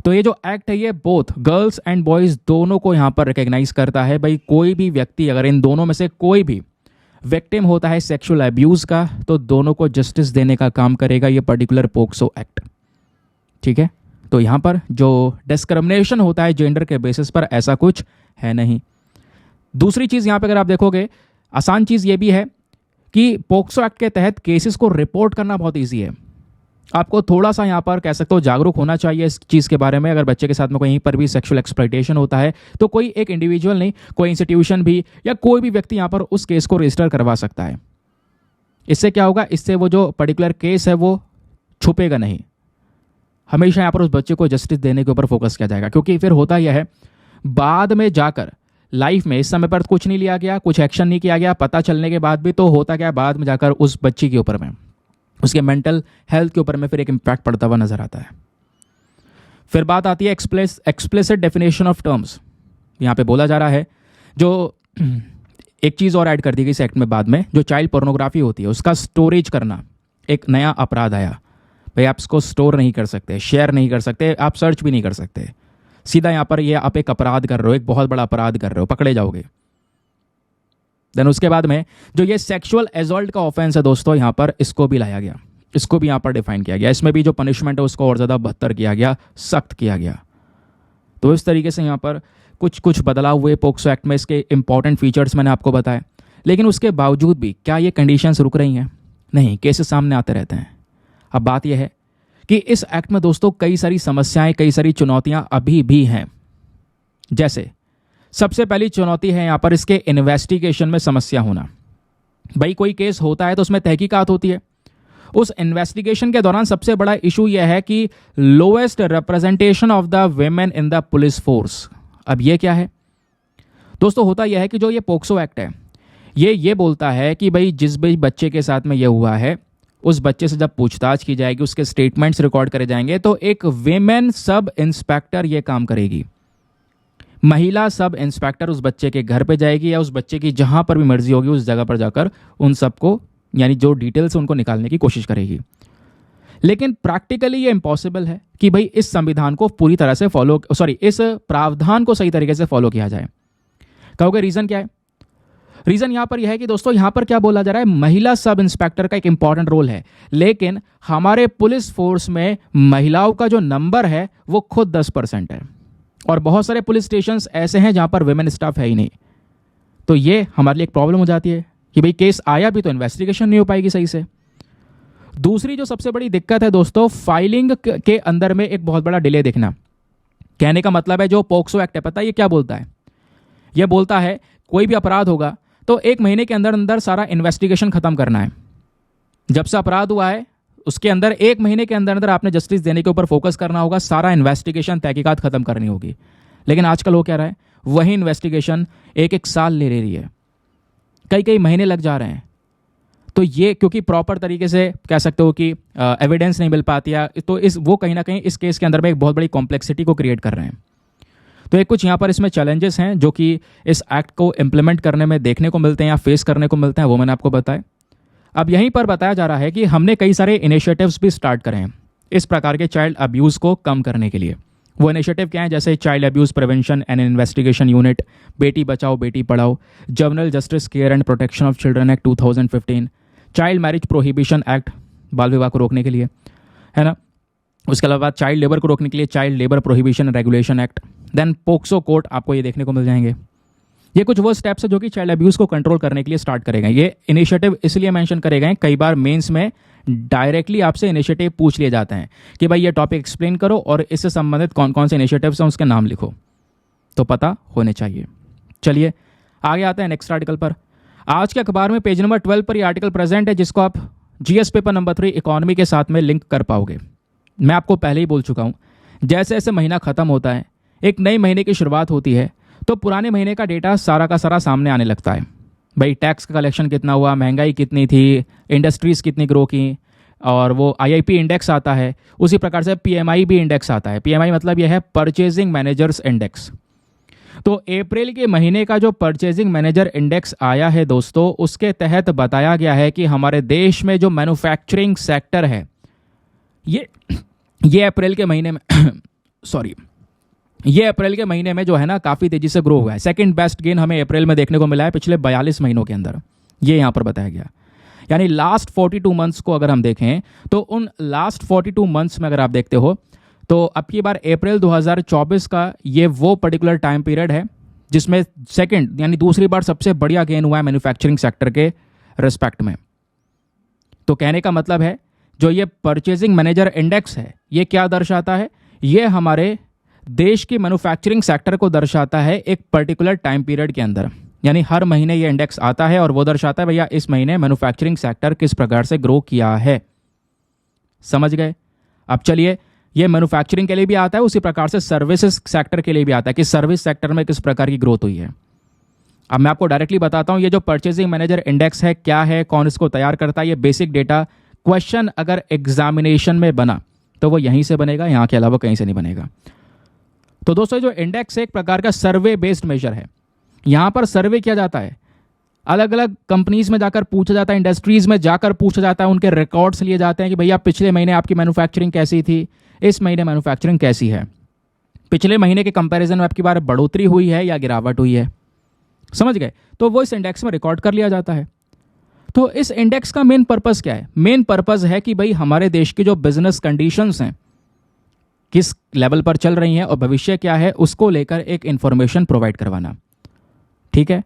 तो ये जो एक्ट है ये बोथ गर्ल्स एंड बॉयज़ दोनों को यहाँ पर रिकॉग्नाइज करता है। भाई कोई भी व्यक्ति अगर इन दोनों में से कोई भी विक्टिम होता है सेक्सुअल अब्यूज़ का, तो दोनों को जस्टिस देने का काम करेगा ये पर्टिकुलर पोक्सो एक्ट। ठीक है, तो यहाँ पर जो डिस्क्रिमिनेशन होता है जेंडर के बेसिस पर, ऐसा कुछ है नहीं। दूसरी चीज़ यहाँ पे अगर आप देखोगे, आसान चीज़ ये भी है कि पोक्सो एक्ट के तहत केसेस को रिपोर्ट करना बहुत ईजी है। आपको थोड़ा सा यहाँ पर कह सकते हो जागरूक होना चाहिए इस चीज़ के बारे में। अगर बच्चे के साथ में कहीं पर भी सेक्सुअल एक्सप्लॉइटेशन होता है तो कोई एक इंडिविजुअल नहीं, कोई इंस्टीट्यूशन भी या कोई भी व्यक्ति यहाँ पर उस केस को रजिस्टर करवा सकता है। इससे क्या होगा, इससे वो जो पर्टिकुलर केस है वो छुपेगा नहीं। हमेशा यहाँ पर उस बच्चे को जस्टिस देने के ऊपर फोकस किया जाएगा, क्योंकि फिर होता यह है बाद में जाकर लाइफ में इस समय पर कुछ नहीं लिया गया, कुछ एक्शन नहीं किया गया, पता चलने के बाद भी तो होता क्या, बाद में जाकर उस बच्ची के ऊपर में, उसके मेंटल हेल्थ के ऊपर में फिर एक इम्पैक्ट पड़ता हुआ नजर आता है। फिर बात आती है एक्सप्लिसिट डेफिनेशन ऑफ टर्म्स। यहाँ पे बोला जा रहा है, जो एक चीज़ और ऐड कर दी गई इस एक्ट में बाद में, जो चाइल्ड पोर्नोग्राफी होती है उसका स्टोरेज करना एक नया अपराध आया। भाई आप इसको स्टोर नहीं कर सकते, शेयर नहीं कर सकते, आप सर्च भी नहीं कर सकते, सीधा यहाँ पर ये आप एक अपराध कर रहे हो, एक बहुत बड़ा अपराध कर रहे हो, पकड़े जाओगे। देन उसके बाद में जो ये सेक्सुअल एसॉल्ट का ऑफेंस है दोस्तों, यहाँ पर इसको भी लाया गया, इसको भी यहाँ पर डिफाइन किया गया। इसमें भी जो पनिशमेंट है उसको और ज़्यादा बदतर किया गया, सख्त किया गया। तो इस तरीके से यहाँ पर कुछ बदलाव हुए पोक्सो एक्ट में। इसके इंपॉर्टेंट फीचर्स मैंने आपको बताए, लेकिन उसके बावजूद भी क्या ये कंडीशंस रुक रही हैं? नहीं, केसेस सामने आते रहते हैं। अब बात यह है कि इस एक्ट में दोस्तों कई सारी समस्याएं, कई सारी चुनौतियां अभी भी हैं। जैसे सबसे पहली चुनौती है यहाँ पर इसके इन्वेस्टिगेशन में समस्या होना। भाई कोई केस होता है तो उसमें तहकीकात होती है, उस इन्वेस्टिगेशन के दौरान सबसे बड़ा इशू यह है कि lowest representation of the women in the police force. अब ये क्या है दोस्तों, होता यह है कि जो ये पोक्सो एक्ट है ये बोलता है कि भाई जिस भी बच्चे के साथ में ये हुआ है उस बच्चे से जब पूछताछ की जाएगी, उसके स्टेटमेंट्स रिकॉर्ड करे जाएंगे, तो एक वेमेन सब इंस्पेक्टर ये काम करेगी। महिला सब इंस्पेक्टर उस बच्चे के घर पे जाएगी या उस बच्चे की जहां पर भी मर्जी होगी उस जगह पर जाकर उन सबको, यानी जो डिटेल्स उनको निकालने की कोशिश करेगी। लेकिन प्रैक्टिकली ये इम्पॉसिबल है कि भाई इस संविधान को पूरी तरह से इस प्रावधान को सही तरीके से फॉलो किया जाए। कहोगे रीजन क्या है? रीजन यहां पर यह है कि दोस्तों यहां पर क्या बोला जा रहा है, महिला सब इंस्पेक्टर का एक इंपॉर्टेंट रोल है, लेकिन हमारे पुलिस फोर्स में महिलाओं का जो नंबर है वो खुद 10% है, और बहुत सारे पुलिस स्टेशन ऐसे हैं जहां पर विमेन स्टाफ है ही नहीं। तो ये हमारे लिए एक प्रॉब्लम हो जाती है कि भाई केस आया भी तो इन्वेस्टिगेशन नहीं हो पाएगी सही से। दूसरी जो सबसे बड़ी दिक्कत है दोस्तों, फाइलिंग के अंदर में एक बहुत बड़ा डिले दिखना। कहने का मतलब है जो पोक्सो एक्ट है, पता है ये क्या बोलता है? यह बोलता है कोई भी अपराध होगा तो 1 महीने के अंदर अंदर सारा इन्वेस्टिगेशन खत्म करना है। जब से अपराध हुआ है उसके अंदर 1 महीने के अंदर अंदर आपने जस्टिस देने के ऊपर फोकस करना होगा, सारा इन्वेस्टिगेशन तहकीकात खत्म करनी होगी। लेकिन आजकल वो कह रहा है वही इन्वेस्टिगेशन 1-1 साल ले रही है, कई महीने लग जा रहे हैं। तो ये क्योंकि प्रॉपर तरीके से कह सकते हो कि एविडेंस नहीं मिल पाती है, तो वो कहीं ना कहीं इस केस के अंदर में एक बहुत बड़ी कॉम्प्लेक्सिटी को क्रिएट कर रहे हैं। तो एक कुछ यहाँ पर इसमें चैलेंजेस हैं जो कि इस एक्ट को इम्प्लीमेंट करने में देखने को मिलते हैं या फेस करने को मिलते हैं, वो मैंने आपको बताया। अब यहीं पर बताया जा रहा है कि हमने कई सारे इनिशिएटिव्स भी स्टार्ट करे हैं इस प्रकार के चाइल्ड अब्यूज़ को कम करने के लिए। वो इनिशिएटिव क्या है? जैसे child abuse prevention and investigation unit, Beti Bachao Beti Padhao, journal justice care and protection of children act 2015, child marriage prohibition act, बाल विवाह को रोकने के लिए, है ना। उसके अलावा चाइल्ड लेबर को रोकने के लिए child labour prohibition regulation act, then POCSO court, आपको ये देखने को मिल जाएंगे। ये कुछ वो स्टेप्स है जो कि चाइल्ड अब्यूज़ को कंट्रोल करने के लिए स्टार्ट करेगा। ये इनिशिएटिव इसलिए मेंशन करे गए, कई बार मेंस में डायरेक्टली आपसे इनिशिएटिव पूछ लिए जाते हैं कि भाई ये टॉपिक एक्सप्लेन करो और इससे संबंधित कौन कौन से इनिशिएटिव्स हैं उसके नाम लिखो, तो पता होने चाहिए। चलिए आगे आते हैं नेक्स्ट आर्टिकल पर। आज के अखबार में पेज नंबर 12 पर ये आर्टिकल प्रेजेंट है जिसको आप जीएस पेपर नंबर 3 इकोनॉमी के साथ में लिंक कर पाओगे। मैं आपको पहले ही बोल चुका हूँ, जैसे जैसे महीना खत्म होता है एक नए महीने की शुरुआत होती है तो पुराने महीने का डेटा सारा का सारा सामने आने लगता है। भाई टैक्स का कलेक्शन कितना हुआ, महंगाई कितनी थी, इंडस्ट्रीज़ कितनी ग्रो की, और वो आईआईपी इंडेक्स आता है। उसी प्रकार से पीएमआई भी इंडेक्स आता है। पीएमआई मतलब यह है परचेजिंग मैनेजर्स इंडेक्स। तो अप्रैल के महीने का जो परचेजिंग मैनेजर इंडेक्स आया है दोस्तों, उसके तहत बताया गया है कि हमारे देश में जो मैन्युफैक्चरिंग सेक्टर है ये अप्रैल के महीने में ये अप्रैल के महीने में जो है ना काफ़ी तेज़ी से ग्रो हुआ है। सेकंड बेस्ट गेन हमें अप्रैल में देखने को मिला है पिछले 42 महीनों के अंदर, ये यहाँ पर बताया गया। यानी लास्ट 42 मंथ्स को अगर हम देखें तो उन लास्ट 42 मंथ्स में अगर आप देखते हो तो अब की बार अप्रैल 2024 का ये वो पर्टिकुलर टाइम पीरियड है जिसमें सेकंड यानी दूसरी बार सबसे बढ़िया गेन हुआ है मैन्युफैक्चरिंग सेक्टर के रिस्पेक्ट में। तो कहने का मतलब है जो ये परचेजिंग मैनेजर इंडेक्स है ये क्या दर्शाता है? ये हमारे देश की मैन्युफैक्चरिंग सेक्टर को दर्शाता है एक पर्टिकुलर टाइम पीरियड के अंदर। यानी हर महीने ये इंडेक्स आता है और वो दर्शाता है भैया इस महीने मैन्युफैक्चरिंग सेक्टर किस प्रकार से ग्रो किया है। समझ गए? अब चलिए, ये मैन्युफैक्चरिंग के लिए भी आता है, उसी प्रकार से सर्विसेज सेक्टर के लिए भी आता है कि सर्विस सेक्टर में किस प्रकार की ग्रोथ हुई है। अब मैं आपको डायरेक्टली बताता हूँ ये जो परचेजिंग मैनेजर इंडेक्स है क्या है, कौन इसको तैयार करता है। ये बेसिक डेटा क्वेश्चन अगर एग्जामिनेशन में बना तो वो यहीं से बनेगा, यहाँ के अलावा कहीं से नहीं बनेगा। तो दोस्तों जो इंडेक्स है एक प्रकार का सर्वे बेस्ड मेजर है। यहाँ पर सर्वे किया जाता है, अलग अलग कंपनीज में जाकर पूछा जाता है, इंडस्ट्रीज में जाकर पूछा जाता है, उनके रिकॉर्ड्स लिए जाते हैं कि भैया पिछले महीने आपकी मैन्युफैक्चरिंग कैसी थी, इस महीने मैन्युफैक्चरिंग कैसी है, पिछले महीने के कंपैरिजन में आपकी बार बढ़ोतरी हुई है या गिरावट हुई है। समझ गए? तो वो इस इंडेक्स में रिकॉर्ड कर लिया जाता है। तो इस इंडेक्स का मेन पर्पस क्या है? मेन पर्पस है कि भाई हमारे देश की जो बिजनेस कंडीशंस हैं किस लेवल पर चल रही हैं और भविष्य क्या है उसको लेकर एक इंफॉर्मेशन प्रोवाइड करवाना। ठीक है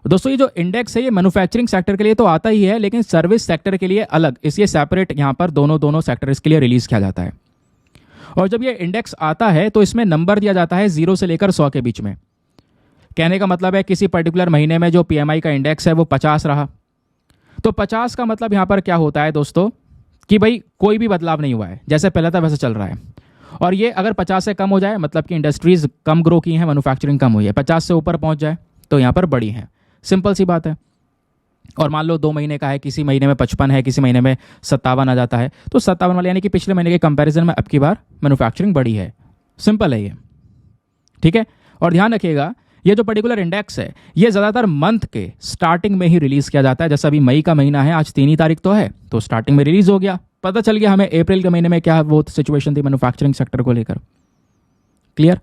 दोस्तों, ये जो इंडेक्स है ये मैन्युफैक्चरिंग सेक्टर के लिए तो आता ही है, लेकिन सर्विस सेक्टर के लिए अलग, इसलिए सेपरेट यहाँ पर दोनों सेक्टर्स के लिए रिलीज किया जाता है। और जब ये इंडेक्स आता है तो इसमें नंबर दिया जाता है 0 से लेकर 100 के बीच में। कहने का मतलब है किसी पर्टिकुलर महीने में जो पीएमआई का इंडेक्स है वो 50 रहा, तो 50 का मतलब यहाँ पर क्या होता है दोस्तों कि भाई कोई भी बदलाव नहीं हुआ है, जैसे पहले था वैसे चल रहा है। और ये अगर 50 से कम हो जाए मतलब कि इंडस्ट्रीज कम ग्रो की हैं, मैन्युफैक्चरिंग कम हुई है। 50 से ऊपर पहुंच जाए तो यहाँ पर बड़ी है, सिंपल सी बात है। और मान लो 2 महीने का है, किसी महीने में 55 है, किसी महीने में 57 आ जाता है, तो 57 वाले यानी कि पिछले महीने के कंपैरिजन में अब की बार मैन्युफैक्चरिंग बढ़ी है। सिंपल है ये, ठीक है। और ध्यान रखिएगा ये जो पर्टिकुलर इंडेक्स है ये ज़्यादातर मंथ के स्टार्टिंग में ही रिलीज़ किया जाता है। जैसा अभी मई का महीना है, आज 3 तारीख तो है, तो स्टार्टिंग में रिलीज़ हो गया पता चल गया हमें अप्रैल के महीने में क्या वो सिचुएशन थी मैन्युफैक्चरिंग सेक्टर को लेकर। क्लियर।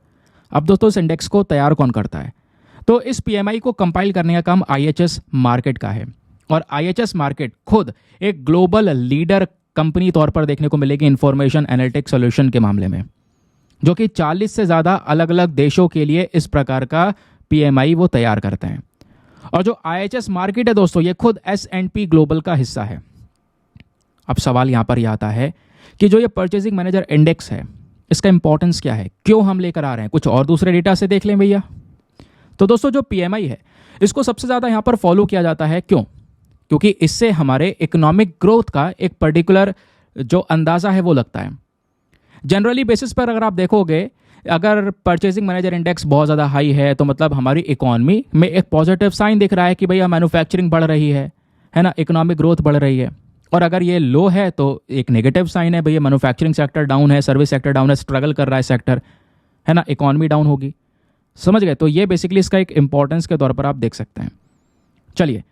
अब दोस्तों इस इंडेक्स को तैयार कौन करता है? तो इस पीएमआई को कंपाइल करने का काम आईएचएस मार्केट का है, और आईएचएस मार्केट खुद एक ग्लोबल लीडर कंपनी तौर पर देखने को मिलेगी इंफॉर्मेशन एनालिटिक्स सॉल्यूशन के मामले में, जो कि 40 से ज़्यादा अलग अलग देशों के लिए इस प्रकार का पीएमआई वो तैयार करते हैं। और जो आईएचएस मार्केट है दोस्तों, ये खुद एस&पी ग्लोबल का हिस्सा है। अब सवाल यहाँ पर यह आता है कि जो ये परचेजिंग मैनेजर इंडेक्स है, इसका इंपॉर्टेंस क्या है, क्यों हम लेकर आ रहे हैं? कुछ और दूसरे डेटा से देख लें भैया। तो दोस्तों जो पीएमआई है, इसको सबसे ज़्यादा यहाँ पर फॉलो किया जाता है। क्यों? क्योंकि इससे हमारे इकोनॉमिक ग्रोथ का एक पर्टिकुलर जो अंदाज़ा है वो लगता है। जनरली बेसिस पर अगर आप देखोगे, अगर परचेजिंग मैनेजर इंडेक्स बहुत ज़्यादा हाई है तो मतलब हमारी इकोनॉमी में एक पॉजिटिव साइन दिख रहा है कि भैया मैन्युफैक्चरिंग बढ़ रही है ना, इकोनॉमिक ग्रोथ बढ़ रही है। और अगर ये लो है तो एक नेगेटिव साइन है, भैया मैन्युफैक्चरिंग सेक्टर डाउन है, सर्विस सेक्टर डाउन है, स्ट्रगल कर रहा है सेक्टर, है ना, इकोनॉमी डाउन होगी। समझ गए? तो ये बेसिकली इसका एक इंपॉर्टेंस के तौर पर आप देख सकते हैं। चलिए,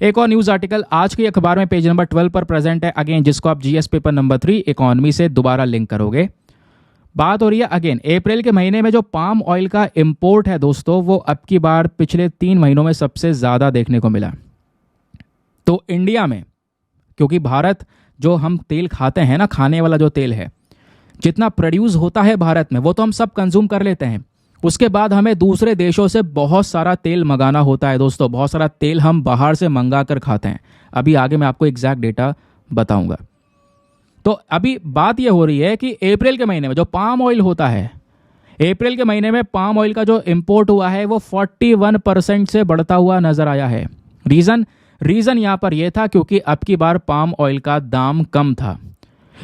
एक और न्यूज़ आर्टिकल आज के अखबार में पेज नंबर 12 पर प्रेजेंट है अगेन, जिसको आप जीएस पेपर नंबर 3 इकोनॉमी से दोबारा लिंक करोगे। बात हो रही है अगेन अप्रैल के महीने में जो पाम ऑयल का इंपोर्ट है दोस्तों, वो अब की बार पिछले 3 महीनों में सबसे ज़्यादा देखने को मिला। तो इंडिया में, क्योंकि भारत जो हम तेल खाते हैं ना, खाने वाला जो तेल है, जितना प्रोड्यूस होता है भारत में वो तो हम सब कंज्यूम कर लेते हैं। उसके बाद हमें दूसरे देशों से बहुत सारा तेल मंगाना होता है दोस्तों, बहुत सारा तेल हम बाहर से मंगा कर खाते हैं। अभी आगे मैं आपको एग्जैक्ट डेटा बताऊंगा। तो अभी बात यह हो रही है कि अप्रैल के महीने में जो पाम ऑयल होता है, अप्रैल के महीने में पाम ऑयल का जो इंपोर्ट हुआ है वो 41% से बढ़ता हुआ नजर आया है। रीज़न यहाँ पर यह था क्योंकि अब की बार पाम ऑयल का दाम कम था,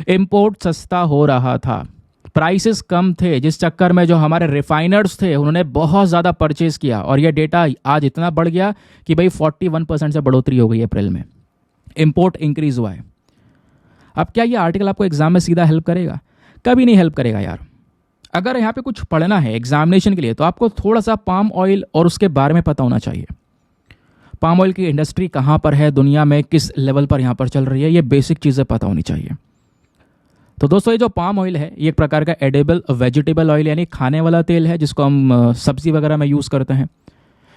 इंपोर्ट सस्ता हो रहा था, प्राइसेस कम थे, जिस चक्कर में जो हमारे रिफाइनर्स थे उन्होंने बहुत ज़्यादा परचेज किया और यह डेटा आज इतना बढ़ गया कि भाई 41% से बढ़ोतरी हो गई अप्रैल में, इंपोर्ट इंक्रीज हुआ है। अब क्या ये आर्टिकल आपको एग्जाम में सीधा हेल्प करेगा? कभी नहीं हेल्प करेगा यार। अगर यहाँ पे कुछ पढ़ना है एग्जामिनेशन के लिए तो आपको थोड़ा सा पाम ऑयल और उसके बारे में पता होना चाहिए। पाम ऑयल की इंडस्ट्री कहाँ पर है दुनिया में, किस लेवल पर यहाँ पर चल रही है, ये बेसिक चीज़ें पता होनी चाहिए। तो दोस्तों ये जो पाम ऑयल है ये एक प्रकार का एडिबल वेजिटेबल ऑयल यानी खाने वाला तेल है, जिसको हम सब्जी वगैरह में यूज़ करते हैं।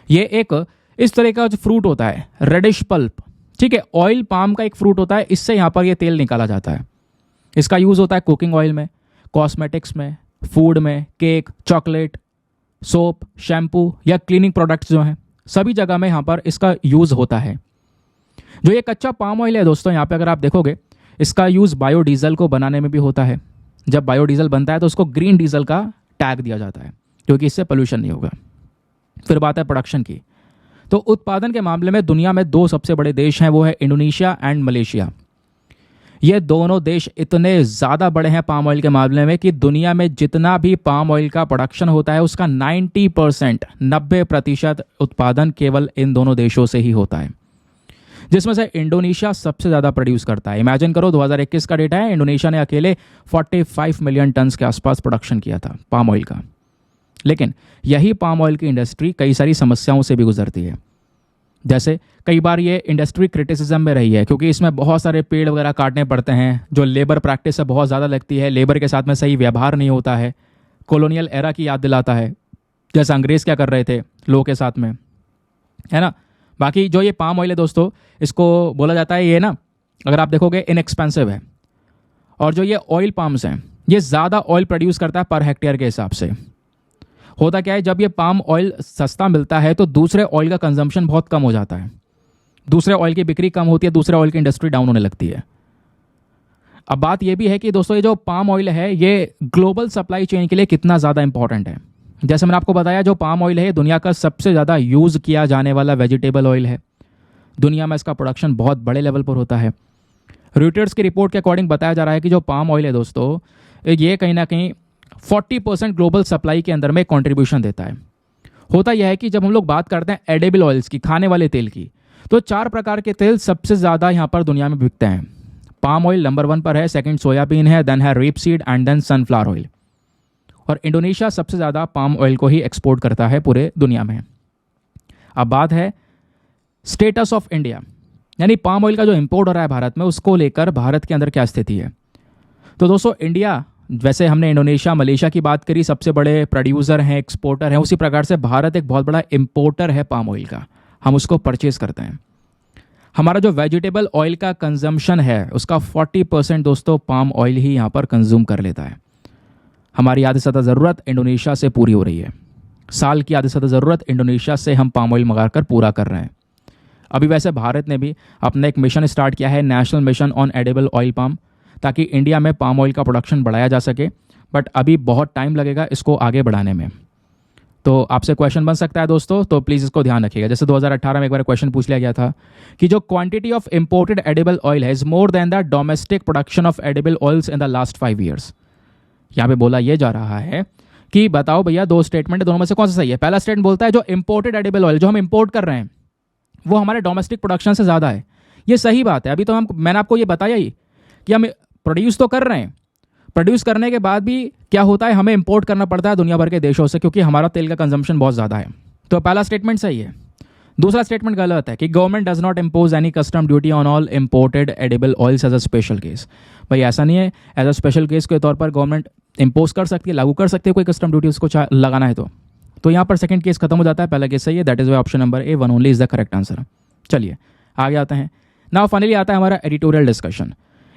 ये एक इस तरह का जो फ्रूट होता है, रेडिश पल्प, ठीक है, ऑयल पाम का एक फ्रूट होता है, इससे यहाँ पर ये तेल निकाला जाता है। इसका यूज़ होता है कुकिंग ऑयल में, कॉस्मेटिक्स में, फूड में, केक, चॉकलेट, सोप, शैम्पू या क्लीनिंग प्रोडक्ट्स जो हैं सभी जगह में यहाँ पर इसका यूज़ होता है। जो ये कच्चा पाम ऑयल है दोस्तों, यहाँ पे अगर आप देखोगे इसका यूज़ बायोडीजल को बनाने में भी होता है। जब बायोडीजल बनता है तो उसको ग्रीन डीजल का टैग दिया जाता है क्योंकि इससे पोल्यूशन नहीं होगा। फिर बात है प्रोडक्शन की, तो उत्पादन के मामले में दुनिया में 2 सबसे बड़े देश हैं, वो है इंडोनेशिया एंड मलेशिया। ये दोनों देश इतने ज़्यादा बड़े हैं पाम ऑयल के मामले में कि दुनिया में जितना भी पाम ऑयल का प्रोडक्शन होता है उसका 90% उत्पादन केवल इन दोनों देशों से ही होता है, जिसमें से इंडोनेशिया सबसे ज़्यादा प्रोड्यूस करता है। इमेजिन करो 2021 का डेटा है, इंडोनेशिया ने अकेले 45 मिलियन टन के आसपास प्रोडक्शन किया था पाम ऑयल का। लेकिन यही पाम ऑयल की इंडस्ट्री कई सारी समस्याओं से भी गुजरती है। जैसे कई बार ये इंडस्ट्री क्रिटिसिज्म में रही है क्योंकि इसमें बहुत सारे पेड़ वगैरह काटने पड़ते हैं, जो लेबर प्रैक्टिस है बहुत ज़्यादा लगती है, लेबर के साथ में सही व्यवहार नहीं होता है, कॉलोनियल एरा की याद दिलाता है, जैसे अंग्रेज़ क्या कर रहे थे लोगों के साथ में, है ना। बाकी जो ये पाम ऑयल है दोस्तों, इसको बोला जाता है ये ना, अगर आप देखोगे इनएक्सपेंसिव है, और जो ये ऑयल पाम्स हैं ये ज़्यादा ऑयल प्रोड्यूस करता है पर हेक्टेयर के हिसाब से। होता क्या है, जब ये पाम ऑयल सस्ता मिलता है तो दूसरे ऑयल का कंजम्पशन बहुत कम हो जाता है, दूसरे ऑयल की बिक्री कम होती है, दूसरे ऑयल की इंडस्ट्री डाउन होने लगती है। अब बात ये भी है कि दोस्तों ये जो पाम ऑयल है ये ग्लोबल सप्लाई चेन के लिए कितना ज़्यादा इंपॉर्टेंट है। जैसे मैंने आपको बताया, जो पाम ऑयल है दुनिया का सबसे ज़्यादा यूज़ किया जाने वाला वेजिटेबल ऑयल है। दुनिया में इसका प्रोडक्शन बहुत बड़े लेवल पर होता है। रॉयटर्स की रिपोर्ट के अकॉर्डिंग बताया जा रहा है कि जो पाम ऑयल है दोस्तों, ये कहीं ना कहीं 40% ग्लोबल सप्लाई के अंदर में कंट्रीब्यूशन देता है। होता यह है कि जब हम लोग बात करते हैं एडिबल ऑयल्स की, खाने वाले तेल की, तो 4 प्रकार के तेल सबसे ज़्यादा यहाँ पर दुनिया में बिकते हैं। पाम ऑयल नंबर 1 पर है, सेकंड सोयाबीन है, देन है rapeseed and then sunflower oil. और इंडोनेशिया सबसे ज़्यादा पाम ऑयल को ही एक्सपोर्ट करता है पूरे दुनिया में। अब बात है स्टेटस ऑफ इंडिया। यानी पाम ऑयल का जो इंपोर्ट हो रहा है भारत में, उसको लेकर भारत के अंदर क्या स्थिति है। तो दोस्तों इंडिया, वैसे हमने इंडोनेशिया मलेशिया की बात करी, सबसे बड़े प्रोड्यूसर हैं, एक्सपोर्टर हैं, उसी प्रकार से भारत एक बहुत बड़ा इंपोर्टर है पाम ऑयल का। हम उसको परचेज करते हैं। हमारा जो वेजिटेबल ऑयल का कंजम्पशन है उसका 40% दोस्तों पाम ऑयल ही यहाँ पर कंज्यूम कर लेता है। हमारी आधी से ज़्यादा ज़रूरत इंडोनेशिया से पूरी हो रही है। साल की आधी से ज़्यादा ज़रूरत इंडोनेशिया से हम पाम ऑयल मंगा कर पूरा कर रहे हैं। अभी वैसे भारत ने भी अपना एक मिशन स्टार्ट किया है, national mission on edible oil palm, ताकि इंडिया में पाम ऑयल का प्रोडक्शन बढ़ाया जा सके। बट अभी बहुत टाइम लगेगा इसको आगे बढ़ाने में। तो आपसे क्वेश्चन बन सकता है दोस्तों, तो प्लीज़ इसको ध्यान रखिएगा। जैसे 2018 में एक बार क्वेश्चन पूछ लिया गया था कि जो quantity of imported edible oil है is more than the domestic production of edible oils in the last 5 years. यहाँ पे बोला यह जा रहा है कि बताओ भैया, दो स्टेटमेंट है, दोनों में से कौन सा सही है। पहला स्टेटमेंट बोलता है जो इंपोर्टेड एडिबल ऑयल जो हम इंपोर्ट कर रहे हैं वो हमारे डोमेस्टिक प्रोडक्शन से ज़्यादा है। ये सही बात है। अभी तो मैंने आपको ये बताया ही कि हम प्रोड्यूस तो कर रहे हैं, प्रोड्यूस करने के बाद भी क्या होता है, हमें इंपोर्ट करना पड़ता है दुनिया भर के देशों से, क्योंकि हमारा तेल का कंजम्पशन बहुत ज़्यादा है। तो पहला स्टेटमेंट सही है। दूसरा स्टेटमेंट गलत है कि government does not impose any custom duty on all imported edible oils as a special case. भाई ऐसा नहीं है, एज अ स्पेशल केस के तौर पर गवर्नमेंट इम्पोज कर सकती है, लागू कर सकती है कोई कस्टम ड्यूटी उसको लगाना है तो यहाँ पर सेकंड केस खत्म हो जाता है, पहला केस सही है। That is why option number A 1 only is the correct answer. चलिए आगे आते हैं। नाउ फाइनली आता है हमारा एडिटोरियल डिस्कशन।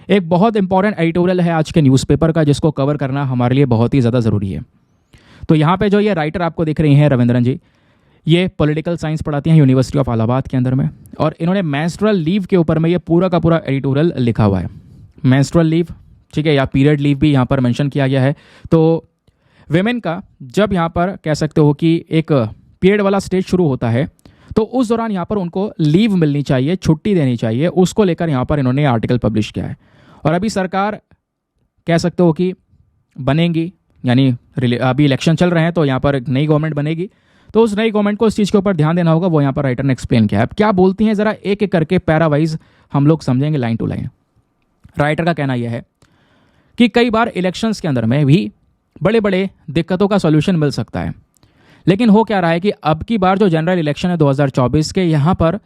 एक बहुत इंपॉर्टेंट एडिटोरियल है आज के न्यूज़पेपर का, जिसको कवर करना हमारे लिए बहुत ही ज़्यादा ज़रूरी है। तो यहाँ पे जो ये राइटर आपको दिख रही हैं रविंद्रन जी, ये पॉलिटिकल साइंस पढ़ाती हैं यूनिवर्सिटी ऑफ इलाहाबाद के अंदर में, और इन्होंने मेंस्ट्रुअल लीव के ऊपर में ये पूरा का पूरा एडिटोरियल लिखा हुआ है। मेंस्ट्रुअल लीव, ठीक है, या पीरियड लीव भी यहाँ पर मेंशन किया गया है। तो वेमेन का जब यहाँ पर कह सकते हो कि एक पीरियड वाला स्टेज शुरू होता है, तो उस दौरान यहाँ पर उनको लीव मिलनी चाहिए, छुट्टी देनी चाहिए, उसको लेकर यहाँ पर इन्होंने आर्टिकल पब्लिश किया है। और अभी सरकार कह सकते हो कि बनेगी, यानी अभी इलेक्शन चल रहे हैं, तो यहाँ पर एक नई गवर्नमेंट बनेगी, तो उस नई गवर्नमेंट को इस चीज़ के ऊपर ध्यान देना होगा। वो यहाँ पर राइटर ने एक्सप्लेन किया है। अब क्या बोलती हैं ज़रा एक एक करके पैरा वाइज हम लोग समझेंगे लाइन टू लाइन। राइटर का कहना यह है कि कई बार इलेक्शंस के अंदर में भी बड़े बड़े दिक्कतों का सॉल्यूशन मिल सकता है, लेकिन हो क्या रहा है कि अब की बार जो जनरल इलेक्शन है 2024 के, यहाँ पर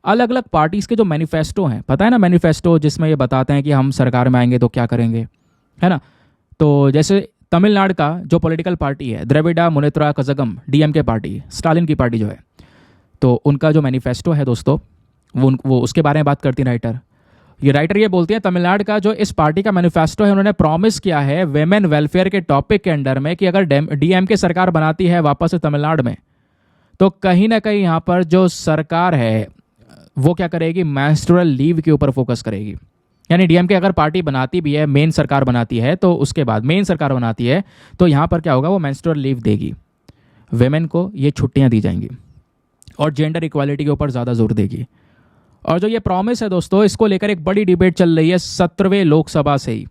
अलग अलग पार्टीज़ के जो मैनिफेस्टो हैं, पता है ना मैनिफेस्टो, जिसमें ये बताते हैं कि हम सरकार में आएंगे तो क्या करेंगे, है ना। तो जैसे तमिलनाडु का जो पॉलिटिकल पार्टी है Dravida मुनेत्रा Kazhagam, DMK party, Stalin की पार्टी जो है, तो उनका जो मैनिफेस्टो है दोस्तों, वो उसके बारे में बात करती है राइटर। ये राइटर ये बोलती है तमिलनाडु का जो इस पार्टी का मैनिफेस्टो है, उन्होंने प्रॉमिस किया है वेमेन वेलफेयर के टॉपिक के अंडर में कि अगर डीएमके सरकार बनाती है वापस से तमिलनाडु में, तो कहीं ना कहीं यहाँ पर जो सरकार है वो क्या करेगी, मेंस्ट्रुअल लीव के ऊपर फोकस करेगी। यानी डीएमके अगर पार्टी बनाती भी है, मेन सरकार बनाती है, तो उसके बाद मेन सरकार बनाती है, तो यहाँ पर क्या होगा, वो मेंस्ट्रुअल लीव देगी, वेमेन को ये छुट्टियाँ दी जाएंगी, और जेंडर इक्वालिटी के ऊपर ज़्यादा जोर देगी। और जो ये प्रॉमिस है दोस्तों, इसको लेकर एक बड़ी डिबेट चल रही है 17वें लोकसभा से ही।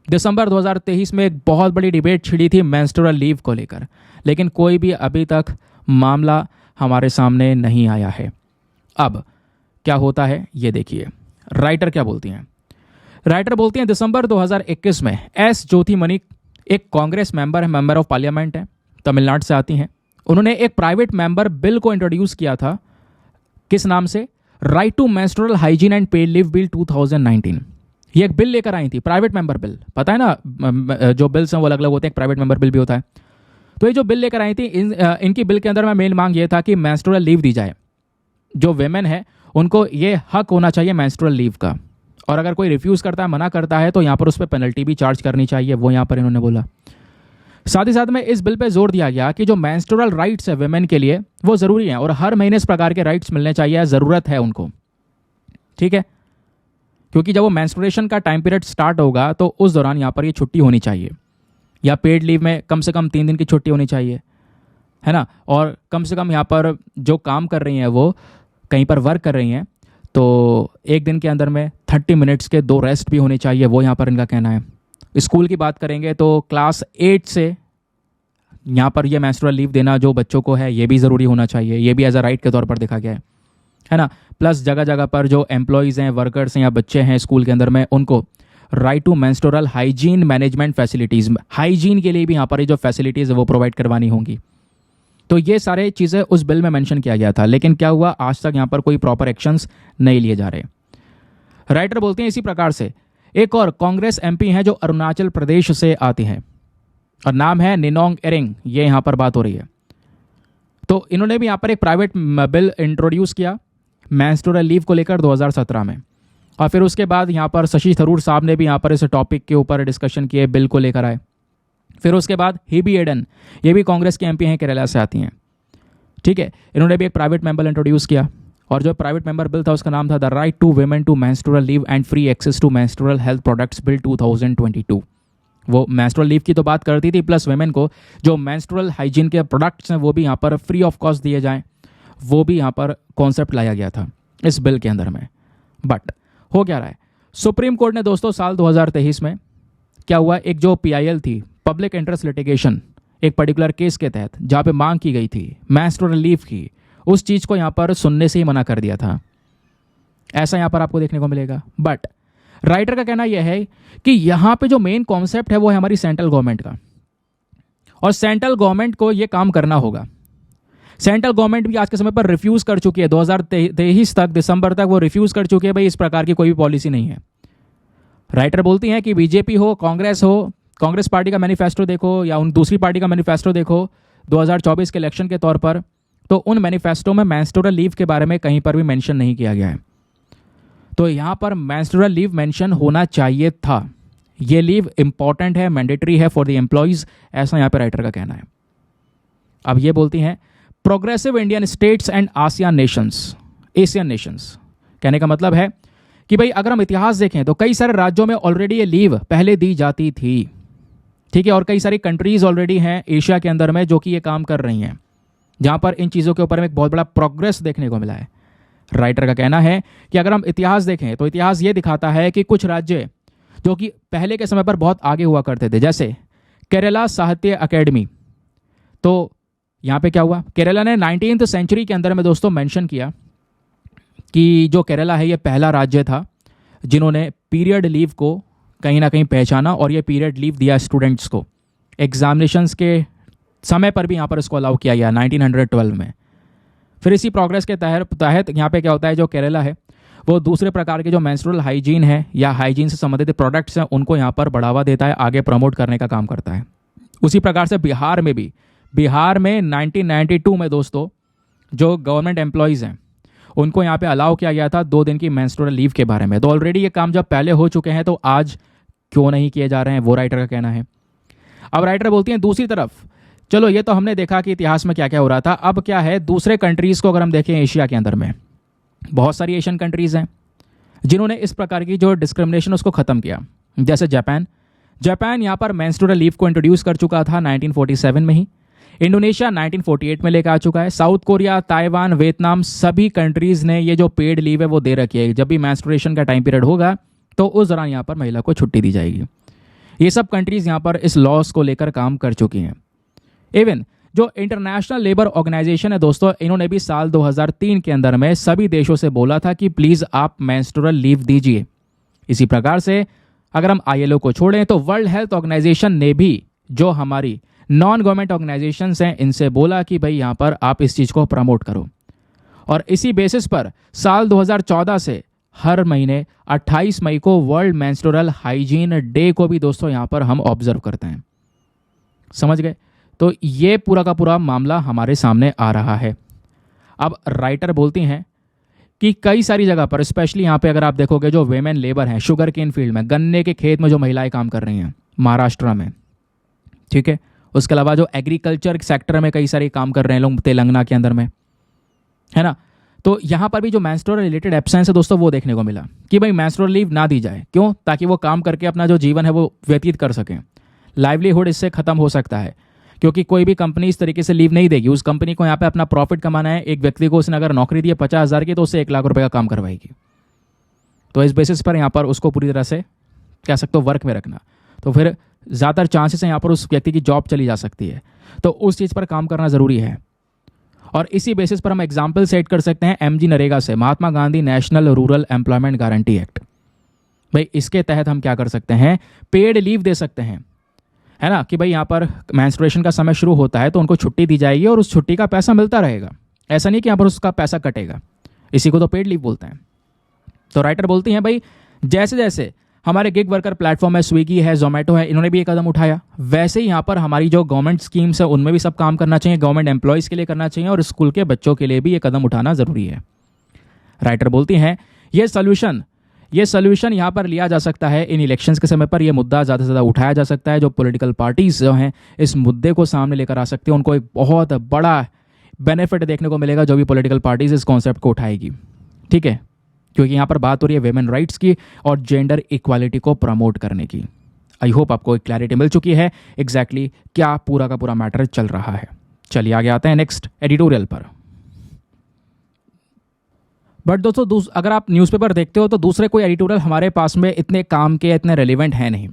दिसंबर 2023 में एक बहुत बड़ी डिबेट छिड़ी थी मेंस्ट्रुअल लीव को लेकर, लेकिन कोई भी अभी तक मामला हमारे सामने नहीं आया है। अब क्या होता है ये देखिए, राइटर क्या बोलती हैं। राइटर बोलती हैं दिसंबर 2021 में एस ज्योति मणि एक कांग्रेस मेंबर है, मेंबर ऑफ पार्लियामेंट है, तमिलनाडु से आती हैं। उन्होंने एक प्राइवेट मेंबर बिल को इंट्रोड्यूस किया था, किस नाम से, right to menstrual hygiene and paid leave bill 2019। ये एक बिल लेकर आई थी, प्राइवेट मेंबर बिल, पता है ना जो बिल्स हैं वो अलग अलग होते हैं, एक प्राइवेट मेंबर बिल भी होता है। तो ये जो बिल लेकर आई थी, इनकी बिल के अंदर में मेन मांग ये था कि मेंस्ट्रुअल लीव दी जाए, जो वेमेन है उनको ये हक होना चाहिए मेंस्ट्रुअल लीव का, और अगर कोई रिफ्यूज़ करता है, मना करता है, तो यहाँ पर उस पर पेनल्टी भी चार्ज करनी चाहिए, वो यहाँ पर इन्होंने बोला। साथ ही साथ में इस बिल पे जोर दिया गया कि जो मेंस्ट्रुअल राइट्स है वेमेन के लिए वो ज़रूरी हैं, और हर महीने इस प्रकार के राइट्स मिलने चाहिए, ज़रूरत है उनको, ठीक है, क्योंकि जब वो मेंस्ट्रुएशन का टाइम पीरियड स्टार्ट होगा तो उस दौरान यहाँ पर ये छुट्टी होनी चाहिए, या पेड लीव में कम से कम 3 दिन की छुट्टी होनी चाहिए, है ना। और कम से कम यहाँ पर जो काम कर रही हैं, वो कहीं पर वर्क कर रही हैं, तो एक दिन के अंदर में 30 मिनट्स के 2 रेस्ट भी होने चाहिए, वो यहाँ पर इनका कहना है। स्कूल की बात करेंगे तो क्लास 8 से यहाँ पर ये मेंस्ट्रुअल लीव देना जो बच्चों को है, ये भी ज़रूरी होना चाहिए, ये भी एज अ राइट के तौर पर देखा गया है ना। प्लस जगह जगह पर जो एम्प्लॉयज़ हैं, वर्कर्स हैं या बच्चे हैं स्कूल के अंदर में, उनको right to menstrual hygiene management facilities, hygiene के लिए भी यहाँ पर ये जो फैसिलिटीज़ है वो प्रोवाइड करवानी होंगी। तो ये सारे चीज़ें उस बिल में मेंशन किया गया था, लेकिन क्या हुआ, आज तक यहाँ पर कोई प्रॉपर एक्शंस नहीं लिए जा रहे। राइटर बोलते हैं इसी प्रकार से एक और कांग्रेस एमपी हैं जो अरुणाचल प्रदेश से आती हैं और नाम है निनोंग एरिंग, ये यहाँ पर बात हो रही है। तो इन्होंने भी यहाँ पर एक प्राइवेट बिल इंट्रोड्यूस किया मेंस्ट्रुअल लीव को लेकर 2017 में, और फिर उसके बाद यहाँ पर शशि थरूर साहब ने भी यहाँ पर इस टॉपिक के ऊपर डिस्कशन किए, बिल को लेकर आए। फिर उसके बाद हिबी एडन, ये भी कांग्रेस के एमपी हैं, केरला से आती हैं, ठीक है। इन्होंने भी एक प्राइवेट मेंबर इंट्रोड्यूस किया और जो प्राइवेट मेंबर बिल था उसका नाम था the right to women to menstrual leave and free access to menstrual health products bill 2022। वो मेंस्ट्रुअल लीव की तो बात करती थी, प्लस वुमेन को जो मेंस्ट्रुअल हाइजीन के प्रोडक्ट्स हैं वो भी यहाँ पर फ्री ऑफ कॉस्ट दिए जाएं, वो भी यहाँ पर कॉन्सेप्ट लाया गया था इस बिल के अंदर में। बट हो क्या रहा है, सुप्रीम कोर्ट ने दोस्तों साल 2023 में क्या हुआ, एक जो PIL थी, पब्लिक इंटरेस्ट लिटिगेशन, एक पर्टिकुलर केस के तहत जहाँ पे मांग की गई थी मेंस्ट्रुअल लीव की, उस चीज़ को यहाँ पर सुनने से ही मना कर दिया था। ऐसा यहाँ पर आपको देखने को मिलेगा। बट राइटर का कहना यह है कि यहाँ पे जो मेन कॉन्सेप्ट है वो है हमारी सेंट्रल गवर्नमेंट का, और सेंट्रल गवर्नमेंट को ये काम करना होगा। सेंट्रल गवर्नमेंट भी आज के समय पर रिफ्यूज़ कर चुकी है, 2023 तक, दिसंबर तक वो रिफ्यूज़ कर चुकी है, भाई इस प्रकार की कोई भी पॉलिसी नहीं है। राइटर बोलती हैं कि बीजेपी हो, कांग्रेस पार्टी का मैनिफेस्टो देखो या उन दूसरी पार्टी का मैनिफेस्टो देखो 2024 के इलेक्शन के तौर पर, तो उन मैनिफेस्टो में मेंस्ट्रुअल लीव के बारे में कहीं पर भी मेंशन नहीं किया गया है। तो यहाँ पर मेंस्ट्रुअल लीव मेंशन होना चाहिए था। ये लीव इंपॉर्टेंट है, मैंडेटरी है फॉर द एम्प्लॉयज़, ऐसा यहाँ पर राइटर का कहना है। अब ये बोलती हैं progressive Indian states and Asian Nations, कहने का मतलब है कि भाई अगर हम इतिहास देखें तो कई सारे राज्यों में ऑलरेडी ये लीव पहले दी जाती थी, ठीक है, और कई सारी कंट्रीज ऑलरेडी हैं एशिया के अंदर में जो कि ये काम कर रही हैं, जहाँ पर इन चीज़ों के ऊपर में एक बहुत बड़ा प्रोग्रेस देखने को मिला है। राइटर का कहना है कि अगर हम इतिहास देखें तो इतिहास ये दिखाता है कि कुछ राज्य जो कि पहले के समय पर बहुत आगे हुआ करते थे, जैसे केरला साहित्य अकेडमी, तो यहाँ पे क्या हुआ, केरला ने 19th सेंचुरी के अंदर में दोस्तों मेंशन किया कि जो केरला है ये पहला राज्य था जिन्होंने पीरियड लीव को कहीं ना कहीं पहचाना, और ये पीरियड लीव दिया स्टूडेंट्स को एग्जामिनेशंस के समय पर भी यहाँ पर इसको अलाउ किया गया 1912 में। फिर इसी प्रोग्रेस के तहत यहाँ पे क्या होता है, जो केरला है वो दूसरे प्रकार के जो मेंस्ट्रुअल हाइजीन है या हाइजीन से संबंधित प्रोडक्ट्स हैं उनको यहाँ पर बढ़ावा देता है, आगे प्रमोट करने का काम करता है। उसी प्रकार से बिहार में 1992 में दोस्तों जो गवर्नमेंट एम्प्लॉयज़ हैं उनको यहाँ पे अलाउ किया गया था 2 दिन की मेंस्ट्रुअल लीव के बारे में। तो ऑलरेडी ये काम जब पहले हो चुके हैं तो आज क्यों नहीं किए जा रहे हैं, वो राइटर का कहना है। अब राइटर बोलती हैं दूसरी तरफ, चलो ये तो हमने देखा कि इतिहास में क्या क्या हो रहा था, अब क्या है दूसरे कंट्रीज़ को अगर हम देखें एशिया के अंदर में बहुत सारी एशियन कंट्रीज़ हैं जिन्होंने इस प्रकार की जो डिस्क्रिमिनेशन उसको ख़त्म किया, जैसे जापान यहाँ पर मेंस्ट्रुअल लीव को इंट्रोड्यूस कर चुका था 1947 में ही, इंडोनेशिया 1948 में लेकर आ चुका है, साउथ कोरिया, ताइवान, वियतनाम, सभी कंट्रीज़ ने ये जो पेड लीव है वो दे रखी है। जब भी मेंस्ट्रुएशन का टाइम पीरियड होगा तो उस दौरान यहाँ पर महिला को छुट्टी दी जाएगी। ये सब कंट्रीज़ यहाँ पर इस लॉस को लेकर काम कर चुकी हैं। इवन जो इंटरनेशनल लेबर ऑर्गेनाइजेशन है दोस्तों, इन्होंने भी साल 2003 के अंदर में सभी देशों से बोला था कि प्लीज़ आप मेंस्ट्रुअल लीव दीजिए। इसी प्रकार से अगर हम ILO को छोड़ें तो वर्ल्ड हेल्थ ऑर्गेनाइजेशन ने भी जो हमारी नॉन गवर्नमेंट ऑर्गेनाइजेशंस हैं इनसे बोला कि भाई यहाँ पर आप इस चीज़ को प्रमोट करो, और इसी बेसिस पर साल 2014 से हर महीने 28 मई को वर्ल्ड मेंस्ट्रुअल हाइजीन डे को भी दोस्तों यहाँ पर हम ऑब्जर्व करते हैं। समझ गए? तो ये पूरा का पूरा मामला हमारे सामने आ रहा है। अब राइटर बोलती हैं कि कई सारी जगह पर, स्पेशली यहाँ पे अगर आप देखोगे जो वेमेन लेबर हैं शुगर केन फील्ड में, गन्ने के खेत में जो महिलाएं काम कर रही हैं महाराष्ट्र में, ठीक है, उसके अलावा जो एग्रीकल्चर सेक्टर में कई सारे काम कर रहे हैं लोग तेलंगाना के अंदर में, है ना, तो यहाँ पर भी जो मेंस्ट्रुअल रिलेटेड एब्सेंस है दोस्तों वो देखने को मिला कि भाई मेंस्ट्रुअल लीव ना दी जाए। क्यों? ताकि वो काम करके अपना जो जीवन है वो व्यतीत कर सकें। लाइवलीहुड इससे ख़त्म हो सकता है, क्योंकि कोई भी कंपनी इस तरीके से लीव नहीं देगी। उस कंपनी को यहाँ पे अपना प्रॉफिट कमाना है। एक व्यक्ति को उसने अगर नौकरी दी है 50,000 की तो उससे 1 लाख रुपए का काम करवाएगी। तो इस बेसिस पर यहाँ पर उसको पूरी तरह से कह सकते हो वर्क में रखना, तो फिर ज़्यादातर चांसेस हैं यहाँ पर उस व्यक्ति की जॉब चली जा सकती है। तो उस चीज़ पर काम करना ज़रूरी है। और इसी बेसिस पर हम एग्जाम्पल सेट कर सकते हैं MG नरेगा से, Mahatma Gandhi national rural employment guarantee act. भाई इसके तहत हम क्या कर सकते हैं, पेड लीव दे सकते हैं, है ना, कि भाई यहाँ पर मेंस्ट्रुएशन का समय शुरू होता है तो उनको छुट्टी दी जाएगी और उस छुट्टी का पैसा मिलता रहेगा। ऐसा नहीं कि यहाँ पर उसका पैसा कटेगा। इसी को तो पेड लीव बोलते हैं। तो राइटर बोलती हैं भाई जैसे जैसे हमारे गिग वर्कर प्लेटफॉर्म है, स्विगी है, जोमेटो है, इन्होंने भी ये कदम उठाया, वैसे ही यहाँ पर हमारी जो गवर्नमेंट स्कीम्स है उनमें भी सब काम करना चाहिए, गवर्नमेंट एम्प्लॉयज़ के लिए करना चाहिए और स्कूल के बच्चों के लिए भी ये कदम उठाना ज़रूरी है। राइटर बोलती हैं ये सोल्यूशन यहाँ पर लिया जा सकता है इन इलेक्शंस के समय पर, यह मुद्दा ज़्यादा से ज़्यादा उठाया जा सकता है। जो पॉलिटिकल पार्टीज जो हैं इस मुद्दे को सामने लेकर आ सकते हैं, उनको एक बहुत बड़ा बेनिफिट देखने को मिलेगा जो भी पॉलिटिकल पार्टीज इस कॉन्सेप्ट को उठाएगी, ठीक है, क्योंकि यहाँ पर बात हो रही है वेमेन राइट्स की और जेंडर इक्वालिटी को प्रमोट करने की। आई होप आपको एक क्लैरिटी मिल चुकी है एग्जैक्टली क्या पूरा का पूरा मैटर चल रहा है। चलिए आगे आते हैं नेक्स्ट एडिटोरियल पर। बट दोस्तों अगर आप न्यूज़पेपर देखते हो तो दूसरे कोई एडिटोरियल हमारे पास में इतने काम के, इतने रेलिवेंट है नहीं,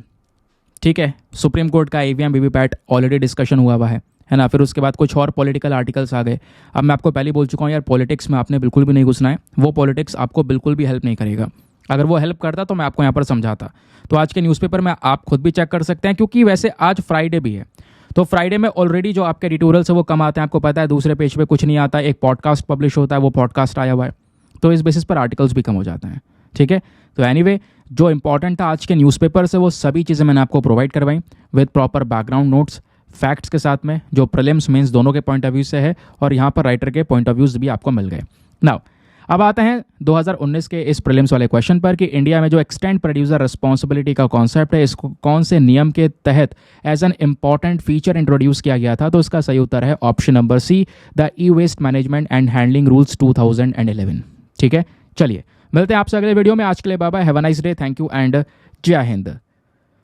ठीक है। सुप्रीम कोर्ट का ईवीएम वीवीपैट ऑलरेडी डिस्कशन हुआ है ना। फिर उसके बाद कुछ और पॉलिटिकल आर्टिकल्स आ गए। अब मैं आपको पहले बोल चुका हूँ यार, पॉलिटिक्स में आपने बिल्कुल भी नहीं घुसना है, वो पॉलिटिक्स आपको बिल्कुल भी हेल्प नहीं करेगा। अगर वो हेल्प करता तो मैं आपको यहाँ पर समझाता। तो आज के न्यूज़पेपर में आप खुद भी चेक कर सकते हैं, क्योंकि वैसे आज फ्राइडे भी है, तो फ्राइडे में ऑलरेडी जो आपके एडिटोरियल्स है वो कम आते हैं, आपको पता है। दूसरे पेज पे कुछ नहीं आता, एक पॉडकास्ट पब्लिश होता है, वो पॉडकास्ट आया हुआ है, तो इस बेसिस पर आर्टिकल्स भी कम हो जाते हैं, ठीक है। तो एनीवे जो इंपॉर्टेंट था आज के न्यूज़पेपर से वो सभी चीज़ें मैंने आपको प्रोवाइड करवाई with proper background notes, facts के साथ में, जो प्रीलिम्स मेंस दोनों के पॉइंट ऑफ व्यू से है, और यहाँ पर राइटर के पॉइंट ऑफ व्यूज भी आपको मिल गए। नाउ अब आते हैं 2019 के इस प्रीलिम्स वाले क्वेश्चन पर कि इंडिया में जो एक्सटेंड प्रोड्यूसर रिस्पॉन्सिबिलिटी का कॉन्सेप्ट है, इसको कौन से नियम के तहत as an important feature introduce किया गया था। तो इसका सही उत्तर है option number C, the e waste management and handling rules 2011, ठीक है। चलिए मिलते हैं आपसे अगले वीडियो में। आज के लिए bye bye, have a nice day, thank you and जय हिंद।